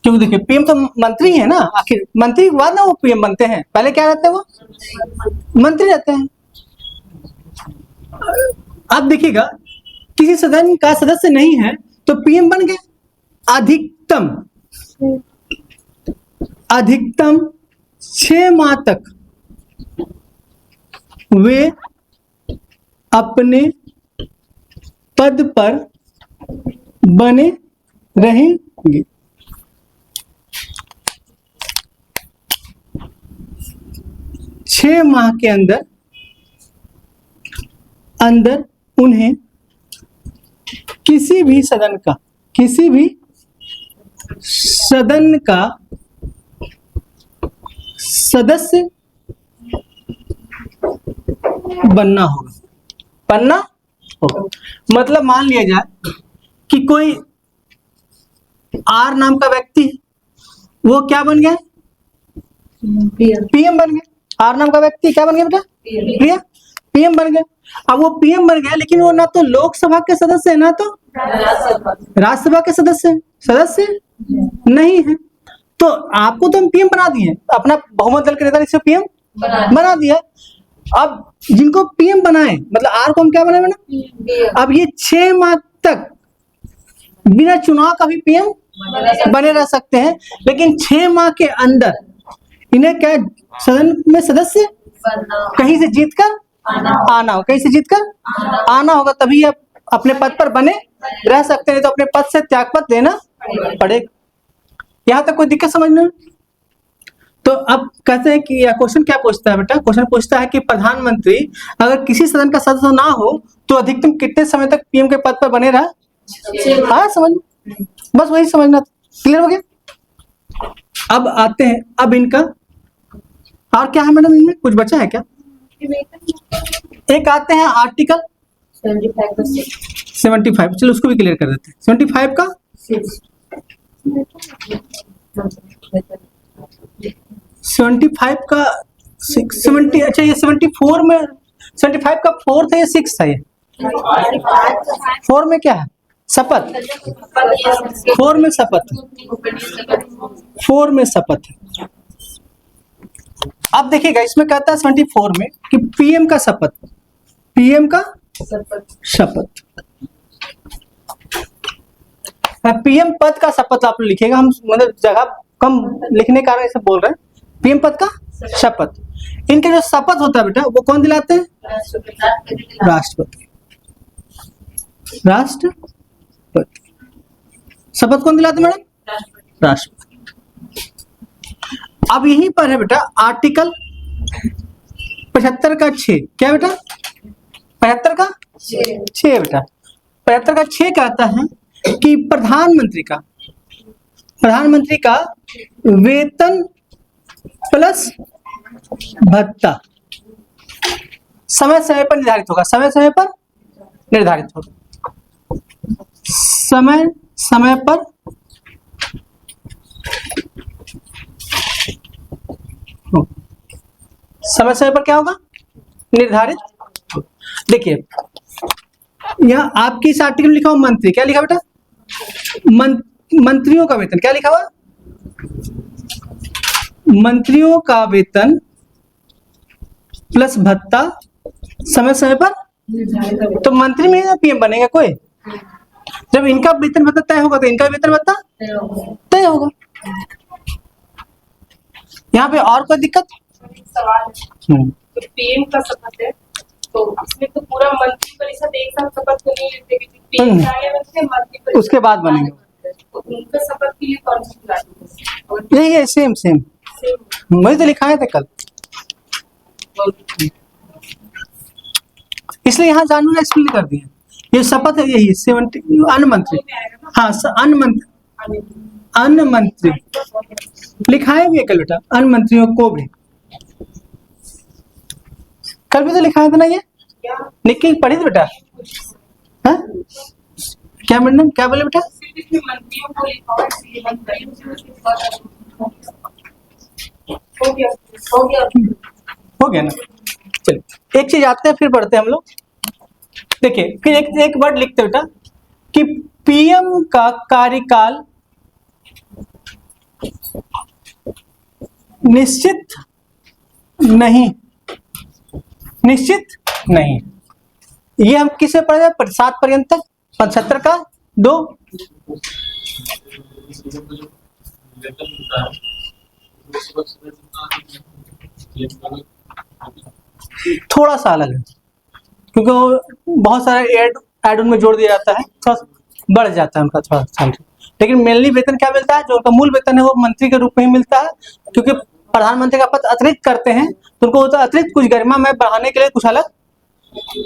Speaker 1: क्यों? देखिए पीएम तो मंत्री है ना, आखिर मंत्री के बाद ना वो पीएम बनते हैं, पहले क्या रहते हैं? वो मंत्री रहते हैं। अब देखिएगा किसी सदन का सदस्य नहीं है तो पीएम बन गए। अधिकतम 6 माह तक वे अपने पद पर बने रहेंगे। छह माह के अंदर उन्हें किसी भी सदन का सदस्य बनना होगा। मतलब मान लिया जाए कि कोई आर नाम का व्यक्ति है, वो क्या बन गया? पीएम बन गया। आर नाम का व्यक्ति क्या बन गया बेटा? पीएम बन गया। अब वो पीएम बन गया, लेकिन वो ना तो लोकसभा के सदस्य है ना तो राज्यसभा के सदस्य नहीं है। तो आपको तो हम पीएम बना दिए, अपना बहुमत दल के नेता ने पीएम बना दिया। अब जिनको पीएम बनाए, मतलब आर को हम क्या बनाए ना? अब ये 6 माह तक बिना चुनाव का भी पीएम बने रह सकते हैं, लेकिन 6 माह के अंदर इन्हें क्या सदन में सदस्य कहीं से जीतकर आना हो, कहीं से जीतकर आना होगा, तभी आप अपने पद पर बने रह सकते हैं, तो अपने पद से त्यागपत्र देना पड़ेगा। यहां तक कोई दिक्कत समझना? तो अब कहते हैं कि क्वेश्चन क्या पूछता है बेटा? क्वेश्चन पूछता है कि प्रधानमंत्री अगर किसी सदन का सदस्य ना हो तो अधिकतम कितने समय तक पीएम के पद पर बने रहा? हाँ समझ, बस वही समझना। क्लियर हो गया? अब आते हैं, अब इनका और क्या है मैडम, इनमें कुछ बचा है क्या? एक आते हैं आर्टिकल 75, चलो उसको भी क्लियर कर देते हैं। 75 का 75 का 70, अच्छा ये 74 में 75 का 4 था या 6 था? ये 4 में क्या है? शपथ। 4 में शपथ, 4 में शपथ। अब देखिएगा इसमें कहता है 74 में कि पीएम का शपथ, पीएम का शपथ, पीएम पद का शपथ आप लिखिएगा। हम मतलब जगह कम लिखने का ऐसे बोल रहे हैं। पीएम पद का शपथ, इनके जो शपथ होता है बेटा वो कौन दिलाते हैं? राष्ट्रपति। राष्ट्रपति शपथ कौन दिलाते मैडम? राष्ट्रपति। अब यहीं पर है बेटा आर्टिकल 75 का 6। क्या बेटा? 75 का 6 बेटा। 75 का 6 कहता है कि प्रधानमंत्री का वेतन प्लस भत्ता समय समय पर निर्धारित होगा। समय समय पर निर्धारित होगा। समय समय पर समय समय पर क्या होगा? निर्धारित। देखिए यहाँ आपकी इस आर्टिकल में लिखा हुआ मंत्री, क्या लिखा बेटा? मंत्रियों का वेतन। क्या लिखा हुआ? मंत्रियों का वेतन प्लस भत्ता समय समय पर। तो मंत्री में ही पीएम बनेगा कोई? जब इनका वेतन भत्ता तय होगा तो इनका वेतन भत्ता तय होगा। यहाँ पे और कोई दिक्कत?
Speaker 3: एक सवाल है, तो पीएम का शपथ है तो इसमें तो पूरा मंत्री परिषद एक साथ शपथ तो नहीं लेते, क्योंकि पीएम चाहे उसके मंत्री परिषद
Speaker 1: उसके बाद बनेंगे।
Speaker 3: तो उनका शपथ के लिए कौन सी लागू है?
Speaker 1: यही है, सेम सेम वही तो लिखा है था कल, इसलिए यहाँ जानवर एक्सप्लेन कर दिया। ये शपथ है, यही 70 अन्य मंत्री, हाँ अन्य मंत्री, अन्य मंत्री लिखा है भी है कल बेटा, अन्य मंत्रियों को भी कल भी तो लिखा है था ना, ये लिख के पढ़ी थी बेटा। हाँ क्या मैडम क्या बोले बेटा?
Speaker 3: सिर्फ इसमें मंत्रियों को लिखा हुआ है, इसलिए हो गया हो गया
Speaker 1: हो गया ना। चलिए एक चीज आते हैं फिर पढ़ते हैं हम लोग। देखिए फिर एक वर्ड लिखते बेटा कि पीएम का कार्यकाल निश्चित नहीं, निश्चित नहीं। ये हम किसे पढ़े? 7 पर्यंत तक 75 का 2 थोड़ा सा अलग है, क्योंकि वो बहुत सारे एड उनमें जोड़ दिया जाता है, थोड़ा बढ़ जाता है उनका थोड़ा सैलरी। लेकिन मेनली वेतन क्या मिलता है? जो उनका मूल वेतन है वो मंत्री के रूप में ही मिलता है, क्योंकि प्रधानमंत्री का पद अतिरिक्त करते हैं तो उनको होता है अतिरिक्त कुछ गरिमा में बढ़ाने के लिए कुछ अलग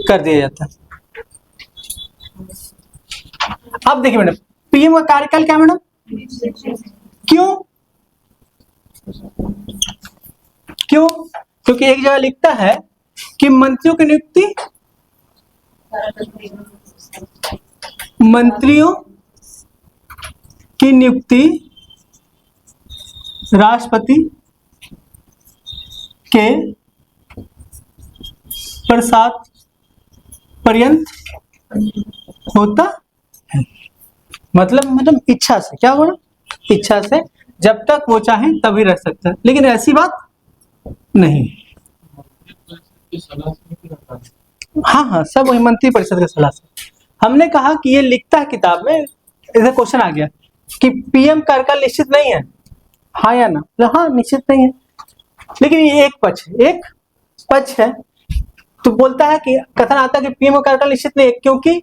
Speaker 1: कर दिया जाता है। अब देखिए मैडम, पीएम का कार्यकाल क्या मैडम? क्यों क्यों? क्योंकि एक जगह लिखता है कि मंत्रियों की नियुक्ति, मंत्रियों की नियुक्ति राष्ट्रपति के प्रसाद पर्यंत होता है। मतलब इच्छा से, क्या बोला? इच्छा से, जब तक वो चाहे तभी रह सकता है, लेकिन ऐसी बात नहीं। हाँ सब वही मंत्री परिषद की सलाह से। हमने कहा कि ये लिखता है किताब में, ऐसा क्वेश्चन आ गया कि पीएम कार्यकाल निश्चित नहीं है, हाँ या ना? हाँ निश्चित नहीं है, लेकिन ये एक पक्ष है। तो बोलता है कि कथन आता है कि पीएम का कार्यकाल निश्चित नहीं है क्योंकि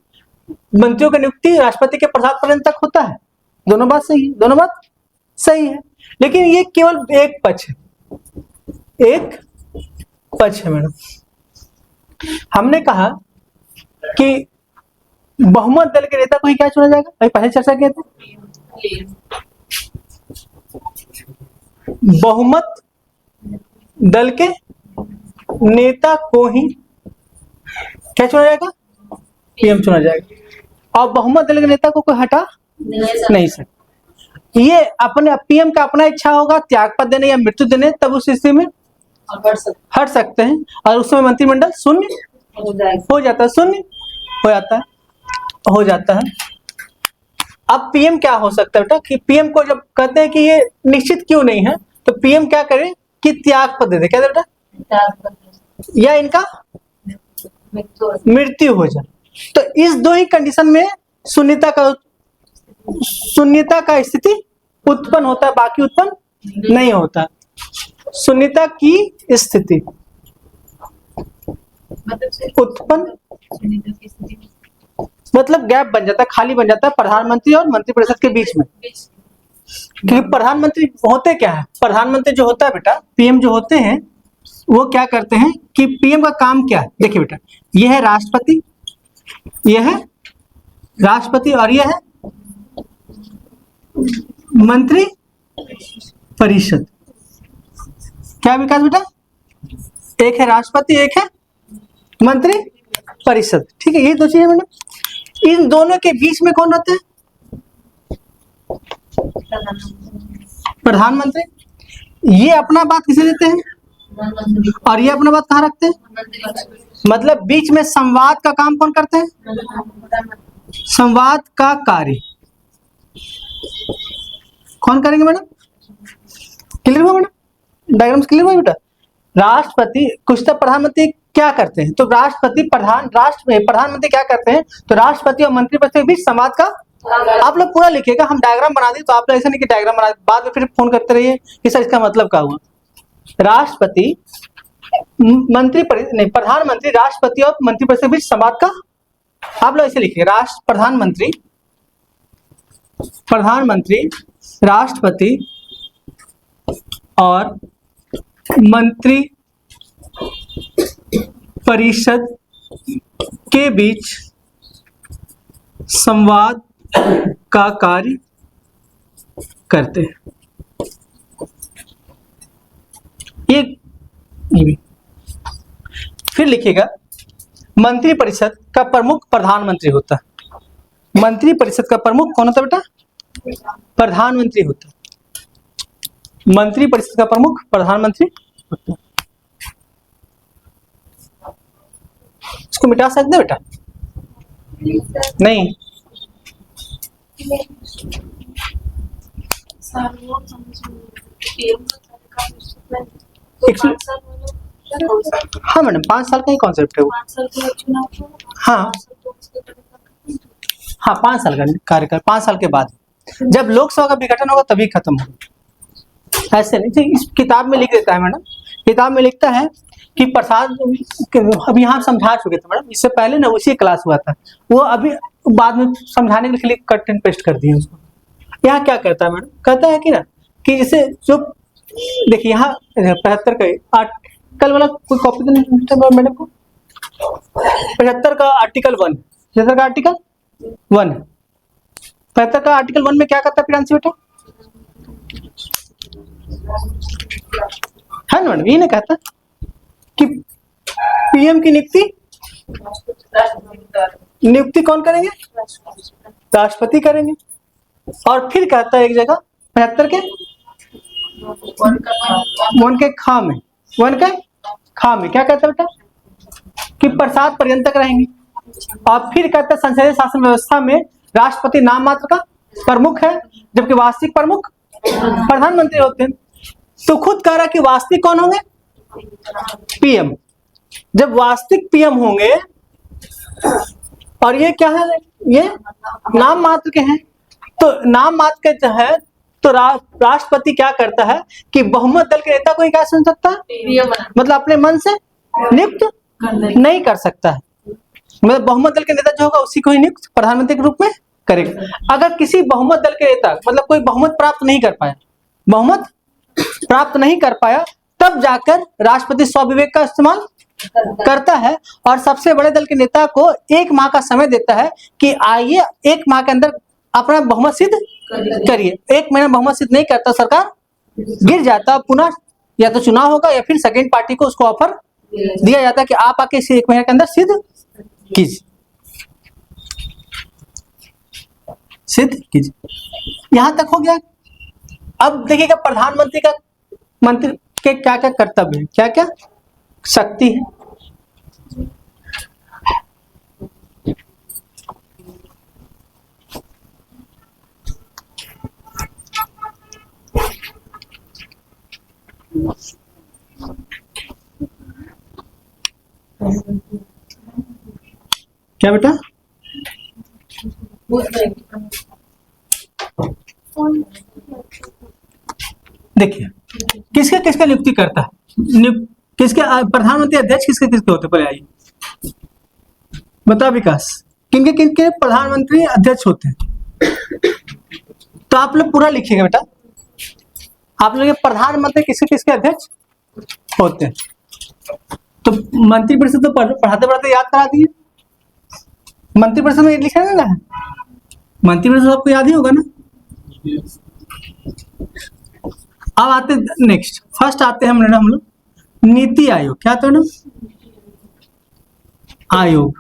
Speaker 1: मंत्रियों की नियुक्ति राष्ट्रपति के प्रसाद पर्यंत तक होता है। दोनों बात सही है, दोनों बात सही है, लेकिन ये केवल एक पक्ष है, एक पक्ष है मैडम। हमने कहा कि बहुमत दल के नेता को ही क्या चुना जाएगा? भाई पहले चर्चा किए थे, बहुमत दल के नेता को ही क्या चुना जाएगा? पीएम चुना जाएगा। और बहुमत दल के नेता को कोई हटा नहीं सकता। ये अपने पीएम का अपना इच्छा होगा त्यागपत्र देने या मृत्यु देने, तब उस स्थिति में हट सकते हैं, और उस समय मंत्रिमंडल शून्य हो जाता है, शून्य हो जाता है। अब पीएम क्या हो सकता है बेटा कि पीएम को जब कहते हैं कि ये निश्चित क्यों नहीं है, तो पीएम क्या करे कि त्यागपत्र दे दे, क्या बेटा? या इनका मृत्यु हो जाए। तो इस दो ही कंडीशन में शून्यता का स्थिति उत्पन्न होता है, बाकी उत्पन्न नहीं होता। शून्यता की स्थिति उत्पन्न मतलब गैप बन जाता है, खाली बन जाता है प्रधानमंत्री और मंत्रिपरिषद के बीच में। क्योंकि प्रधानमंत्री होते क्या है? प्रधानमंत्री जो होता है बेटा, पीएम जो होते हैं वो क्या करते हैं कि पीएम का काम क्या है? देखिए बेटा, यह है राष्ट्रपति, यह है राष्ट्रपति और यह है मंत्री परिषद। क्या विकास बेटा? एक है राष्ट्रपति, एक है मंत्री परिषद, ठीक है? ये दो चीजें मैडम। इन दोनों के बीच में कौन रहता है? प्रधानमंत्री। ये अपना बात किसे देते हैं और ये अपना बात कहाँ रखते हैं? मतलब बीच में संवाद का काम कौन करते हैं? संवाद का कार्य कौन करेंगे मैडम? क्लियर हुआ मैडम? डायग्राम्स क्लियर हुआ बेटा? राष्ट्रपति, कुछ तो प्रधानमंत्री क्या करते हैं? तो राष्ट्रपति प्रधानमंत्री क्या करते हैं? तो राष्ट्रपति और मंत्रिपरिषद के बीच संवाद का, आप लोग पूरा लिखिएगा, हम डायग्राम बना दें तो आप लोग ऐसा नहीं कि डायग्राम बना बाद में फिर फोन करते रहिए कि सर इसका मतलब क्या हुआ। राष्ट्रपति प्रधानमंत्री राष्ट्रपति और मंत्रिपरिषद के बीच संवाद का, आप लोग ऐसे लिखिए, प्रधानमंत्री राष्ट्रपति और मंत्री परिषद के बीच संवाद का कार्य करते हैं। ये भी फिर लिखिएगा, मंत्रिपरिषद का प्रमुख प्रधानमंत्री होता है। मंत्रिपरिषद का प्रमुख कौन होता है बेटा? प्रधानमंत्री होता है। मंत्रिपरिषद का प्रमुख प्रधानमंत्री होता है। इसको मिटा सकते बेटा? नहीं, हाँ मैडम 5 साल का ही कॉन्सेप्ट है वो। हाँ हाँ 5 साल का कार्यकाल, 5 साल के बाद जब लोकसभा का विघटन होगा तभी खत्म होगा। ऐसे नहीं, इस किताब में लिख देता है मैडम, किताब में लिखता है कि प्रसाद, अभी यहाँ समझा चुके थे मैडम, इससे पहले ना उसी क्लास हुआ था, वो अभी बाद में समझाने के लिए कट एंड पेस्ट कर दिए उसको। यहाँ क्या कहता है मैडम? कहता है कि ना कि जैसे जो देखिए यहाँ 75 का कल वाला कोई कॉपी तो नहीं मैडम को? 75 का आर्टिकल 1, 75 का आर्टिकल 1, 75 का आर्टिकल 1 में क्या करता है प्रियांशी बेटा? है ना मैडम, ये नहीं कहता कि पीएम की नियुक्ति कौन करेंगे? राष्ट्रपति करेंगे। और फिर कहता है एक जगह 75 के 1 के खा में क्या कहता है बेटा? कि प्रसाद पर्यंतक रहेंगे। और फिर कहता है संसदीय शासन व्यवस्था में राष्ट्रपति नाम मात्र का प्रमुख है, जबकि वास्तविक प्रमुख प्रधानमंत्री होते हैं। तो खुद कह रहा कि वास्तविक कौन होंगे? पीएम। जब वास्तविक पीएम होंगे और ये क्या है? ये नाम मात्र के हैं। तो नाम मात्र के है तो राष्ट्रपति क्या करता है कि बहुमत दल के नेता को ही क्या सुन सकता है? मतलब अपने मन से नियुक्त नहीं कर सकता है। मतलब बहुमत दल के नेता जो होगा उसी को ही नियुक्त प्रधानमंत्री के रूप में करेगा। अगर किसी बहुमत दल के नेता मतलब कोई बहुमत प्राप्त नहीं कर पाया, तब जाकर राष्ट्रपति स्वविवेक का इस्तेमाल करता है और सबसे बड़े दल के नेता को 1 माह का समय देता है कि आइए 1 माह के अंदर अपना बहुमत सिद्ध करिए। 1 महीना बहुमत सिद्ध नहीं करता, सरकार गिर जाता, पुनः या तो चुनाव होगा या फिर सेकेंड पार्टी को उसको ऑफर दिया जाता है कि आप आके इसे 1 महीने के अंदर सिद्ध कीजिए। यहां तक हो गया। अब देखिएगा प्रधानमंत्री का मंत्री के क्या क्या कर्तव्य है, क्या क्या शक्ति है। क्या बेटा? देखिए किसका किसका नियुक्ति करता है, किसके प्रधानमंत्री अध्यक्ष किसके किसके होते? पहले आइए बता विकास, किनके किनके प्रधानमंत्री अध्यक्ष होते हैं? तो आप लोग पूरा लिखिएगा बेटा, आप लोग प्रधानमंत्री किसके किसके अध्यक्ष होते हैं। तो मंत्रिपरिषद तो पढ़ाते पढ़ाते याद करा दिए। मंत्रिपरिषद में लिखा है ना, मंत्रिपरिषद आपको याद ही होगा ना। अब आते नेक्स्ट, फर्स्ट आते हैं हम लोग नीति आयोग। क्या तो ना आयोग,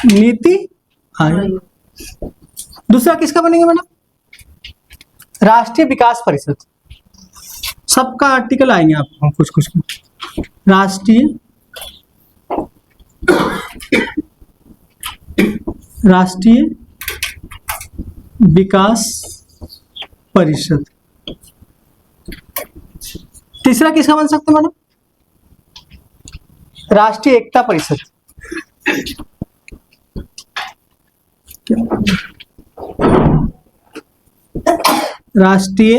Speaker 1: नीति आयोग। दूसरा किसका बनेंगे मैडम? राष्ट्रीय विकास परिषद। सबका आर्टिकल आएंगे आपको कुछ कुछ। राष्ट्रीय विकास परिषद। तीसरा किसका बन सकता है मैडम? राष्ट्रीय एकता परिषद, राष्ट्रीय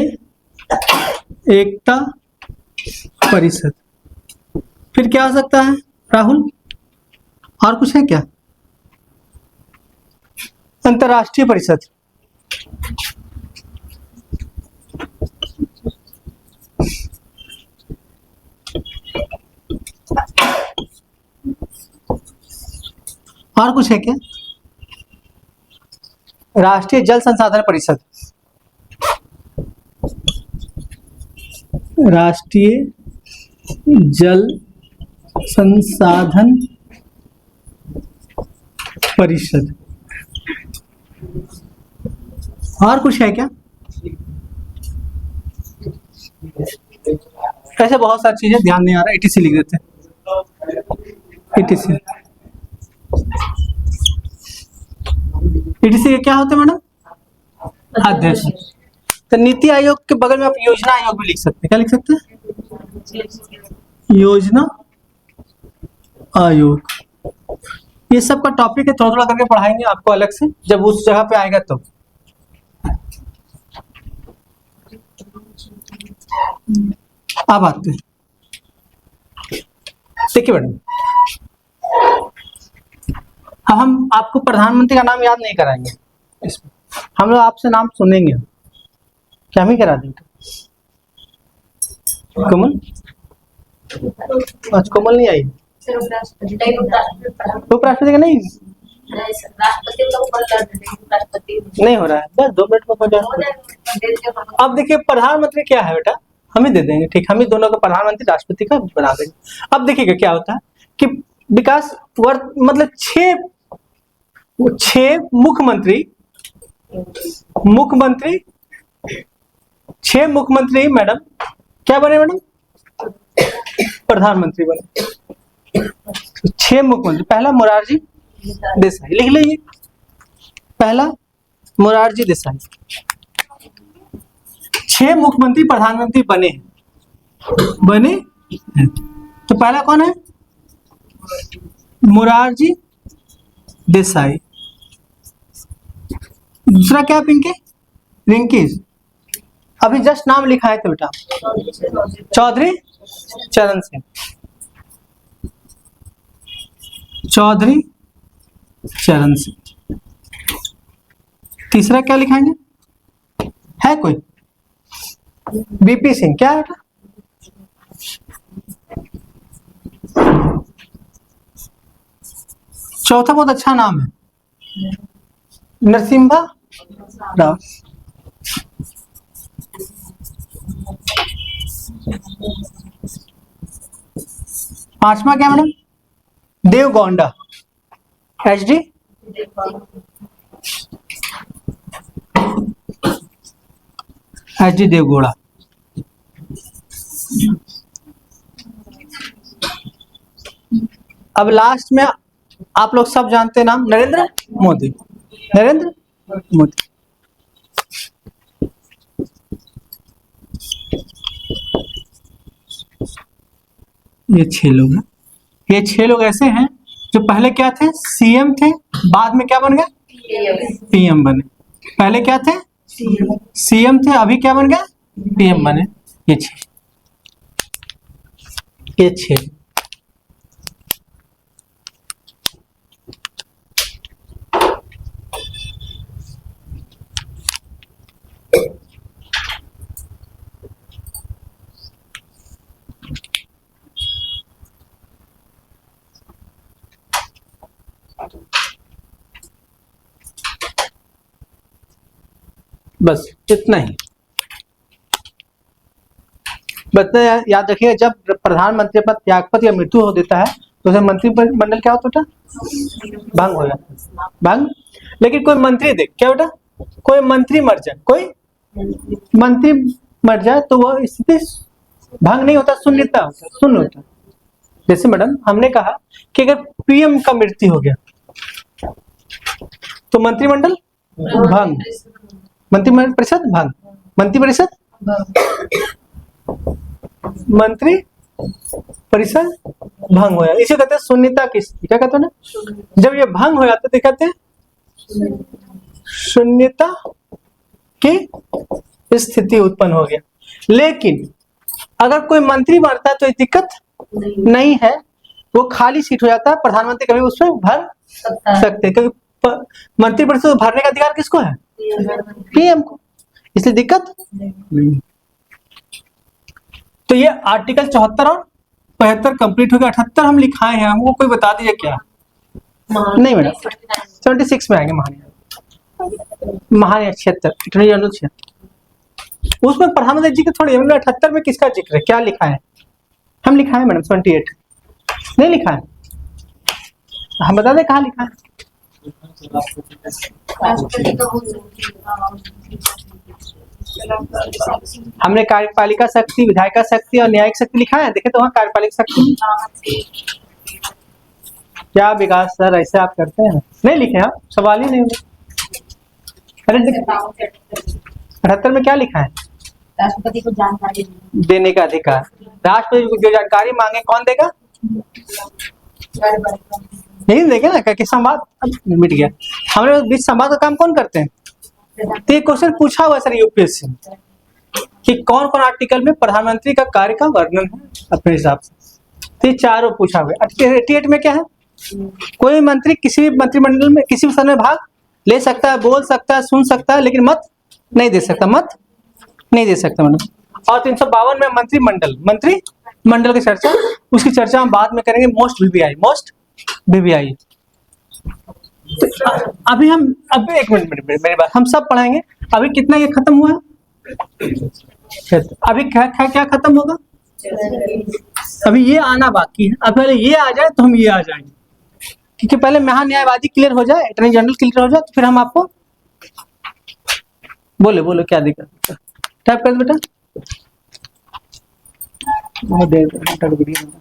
Speaker 1: एकता परिषद। फिर क्या हो सकता है राहुल, और कुछ है क्या? अंतरराष्ट्रीय परिषद, और कुछ है क्या? राष्ट्रीय जल संसाधन परिषद, राष्ट्रीय जल संसाधन परिषद। और कुछ है क्या? ऐसे बहुत सारी चीजें ध्यान नहीं आ रहा, ETC लिख देते हैं। ETC, ETC के क्या होते हैं मैडम? अध्यक्ष। तो नीति आयोग के बगल में आप योजना आयोग भी लिख सकते हैं। क्या लिख सकते हैं? योजना आयोग। ये सब का टॉपिक है, थोड़ा थोड़ा करके पढ़ाएंगे आपको अलग से, जब उस जगह पे आएगा तो। अब आते हैं, देखिए मैडम, अब हम आपको प्रधानमंत्री का नाम याद नहीं कराएंगे इसमें, हम लोग आपसे नाम सुनेंगे। क्या हम ही करा देंगे? कोमल, आज कोमल नहीं आई। उपराष्ट्रपति का नहीं नहीं हो रहा है, बस 2 मिनट में हो जाए। अब देखिए प्रधानमंत्री क्या है बेटा, हम ही दे देंगे, ठीक, हम ही दोनों को प्रधानमंत्री राष्ट्रपति का बना देंगे। अब देखिएगा क्या होता है कि विकास वर्ष मतलब 6 मुख्यमंत्री मैडम क्या बने मैडम? प्रधानमंत्री बने। 6 मुख्यमंत्री, पहला मोरारजी देसाई, लिख लीजिए, पहला मोरारजी देसाई। 6 मुख्यमंत्री प्रधानमंत्री बने हैं। तो पहला कौन है? मोरारजी देसाई। दूसरा क्या पिंकी? रिंकीज। अभी जस्ट नाम लिखा है तो बेटा चौधरी चरण सिंह, चौधरी चरण सिंह। तीसरा क्या लिखाएंगे? है कोई? बीपी सिंह। क्या है बेटा? चौथा बहुत अच्छा नाम है, नरसिम्हा राव। पांचवा क्या मैडम? देवगौड़ा, HD देवगौड़ा। अब लास्ट में आप लोग सब जानते हैं नाम, नरेंद्र मोदी। नरेंद्र मोदी। ये 6 लोग हैं। ये 6 लोग ऐसे हैं जो पहले क्या थे? CM थे, बाद में क्या बन गए? PM बने। पहले क्या थे? CM थे, अभी क्या बन गए? PM बने। ये 6। बस इतना ही। बस याद रखिएगा, जब प्रधानमंत्री पद त्यागपत्र या मृत्यु हो देता है तो उसे मंत्रिमंडल क्या होता है? भंग हो जाता है, भंग। लेकिन कोई मंत्री देख क्या बेटा, कोई मंत्री मर जाए, कोई मंत्री मर जाए तो वह स्थिति भंग नहीं होता, शून्यता होता, शून्य होता। जैसे मैडम हमने कहा कि अगर PM का मृत्यु हो गया तो मंत्रिमंडल भंग, मंत्रिपरिषद भंग, मंत्रिपरिषद मंत्री परिसर भंग हो जाता, इसे कहते हैं शून्यता की स्थिति। क्या कहते हैं ना, जब ये भंग हो जाता है तो कहते हैं शून्यता की स्थिति उत्पन्न हो गया। लेकिन अगर कोई मंत्री बनता है तो ये दिक्कत नहीं है, वो खाली सीट हो जाता है, प्रधानमंत्री कभी उसमें भर सकते हैं, क्योंकि मंत्री परिषद को भरने का अधिकार किसको है, पीएम को, इसलिए दिक्कत नहीं। तो ये आर्टिकल 74 और 75 कंप्लीट हो गया। 78 हम लिखाए हैं, हमको कोई बता दीजिए क्या। नहीं मैडम, 76 में आएंगे महान्याय क्षेत्र, अटॉर्नी जनरल क्षेत्र, उसमें प्रधानमंत्री जी के थोड़ी। 78 में किसका जिक्र है, क्या लिखा है, हम लिखा है मैडम 28 नहीं लिखा है, हम बता दें कहाँ लिखा है। हमने कार्यपालिका शक्ति, विधायिका शक्ति और न्यायिक शक्ति लिखा है, देखे तो वहाँ कार्यपालिका शक्ति। क्या विकास सर ऐसे आप करते हैं, नहीं लिखे आप, सवाल ही नहीं होगा। 78 में क्या लिखा है,
Speaker 2: राष्ट्रपति को जानकारी
Speaker 1: देने का अधिकार। राष्ट्रपति को जो जानकारी मांगे कौन देगा, नहीं देगा ना, क्या संवाद मिट गया। हमारे बीच संवाद का काम कौन करते हैं। तो ये क्वेश्चन पूछा हुआ सर यूपीएससी में कि कौन कौन आर्टिकल में प्रधानमंत्री का कार्य का वर्णन है अपने हिसाब से, तो ये चारों पूछा हुआ है। 88 में क्या है, कोई मंत्री किसी भी मंत्रिमंडल में किसी भी सदन में भाग ले सकता है, बोल सकता है, सुन सकता है, लेकिन मत नहीं दे सकता, मत नहीं दे सकता मैडम। और 352 में मंत्रिमंडल की चर्चा, उसकी चर्चा हम बाद में करेंगे। Most VVI. अभी हम एक मिनट मेरी बात, हम सब पढ़ाएंगे। अभी कितना ये खत्म हुआ है, अभी क्या खत्म होगा, अभी ये आना बाकी है। अब पहले ये आ जाए तो हम ये आ जाएंगे, क्योंकि पहले महान्यायवादी क्लियर हो जाए, अटॉर्नी जनरल क्लियर हो जाए, तो फिर हम आपको बोलो क्या दिक्कत। टाइप कर बेटा, बहुत देर वीडियो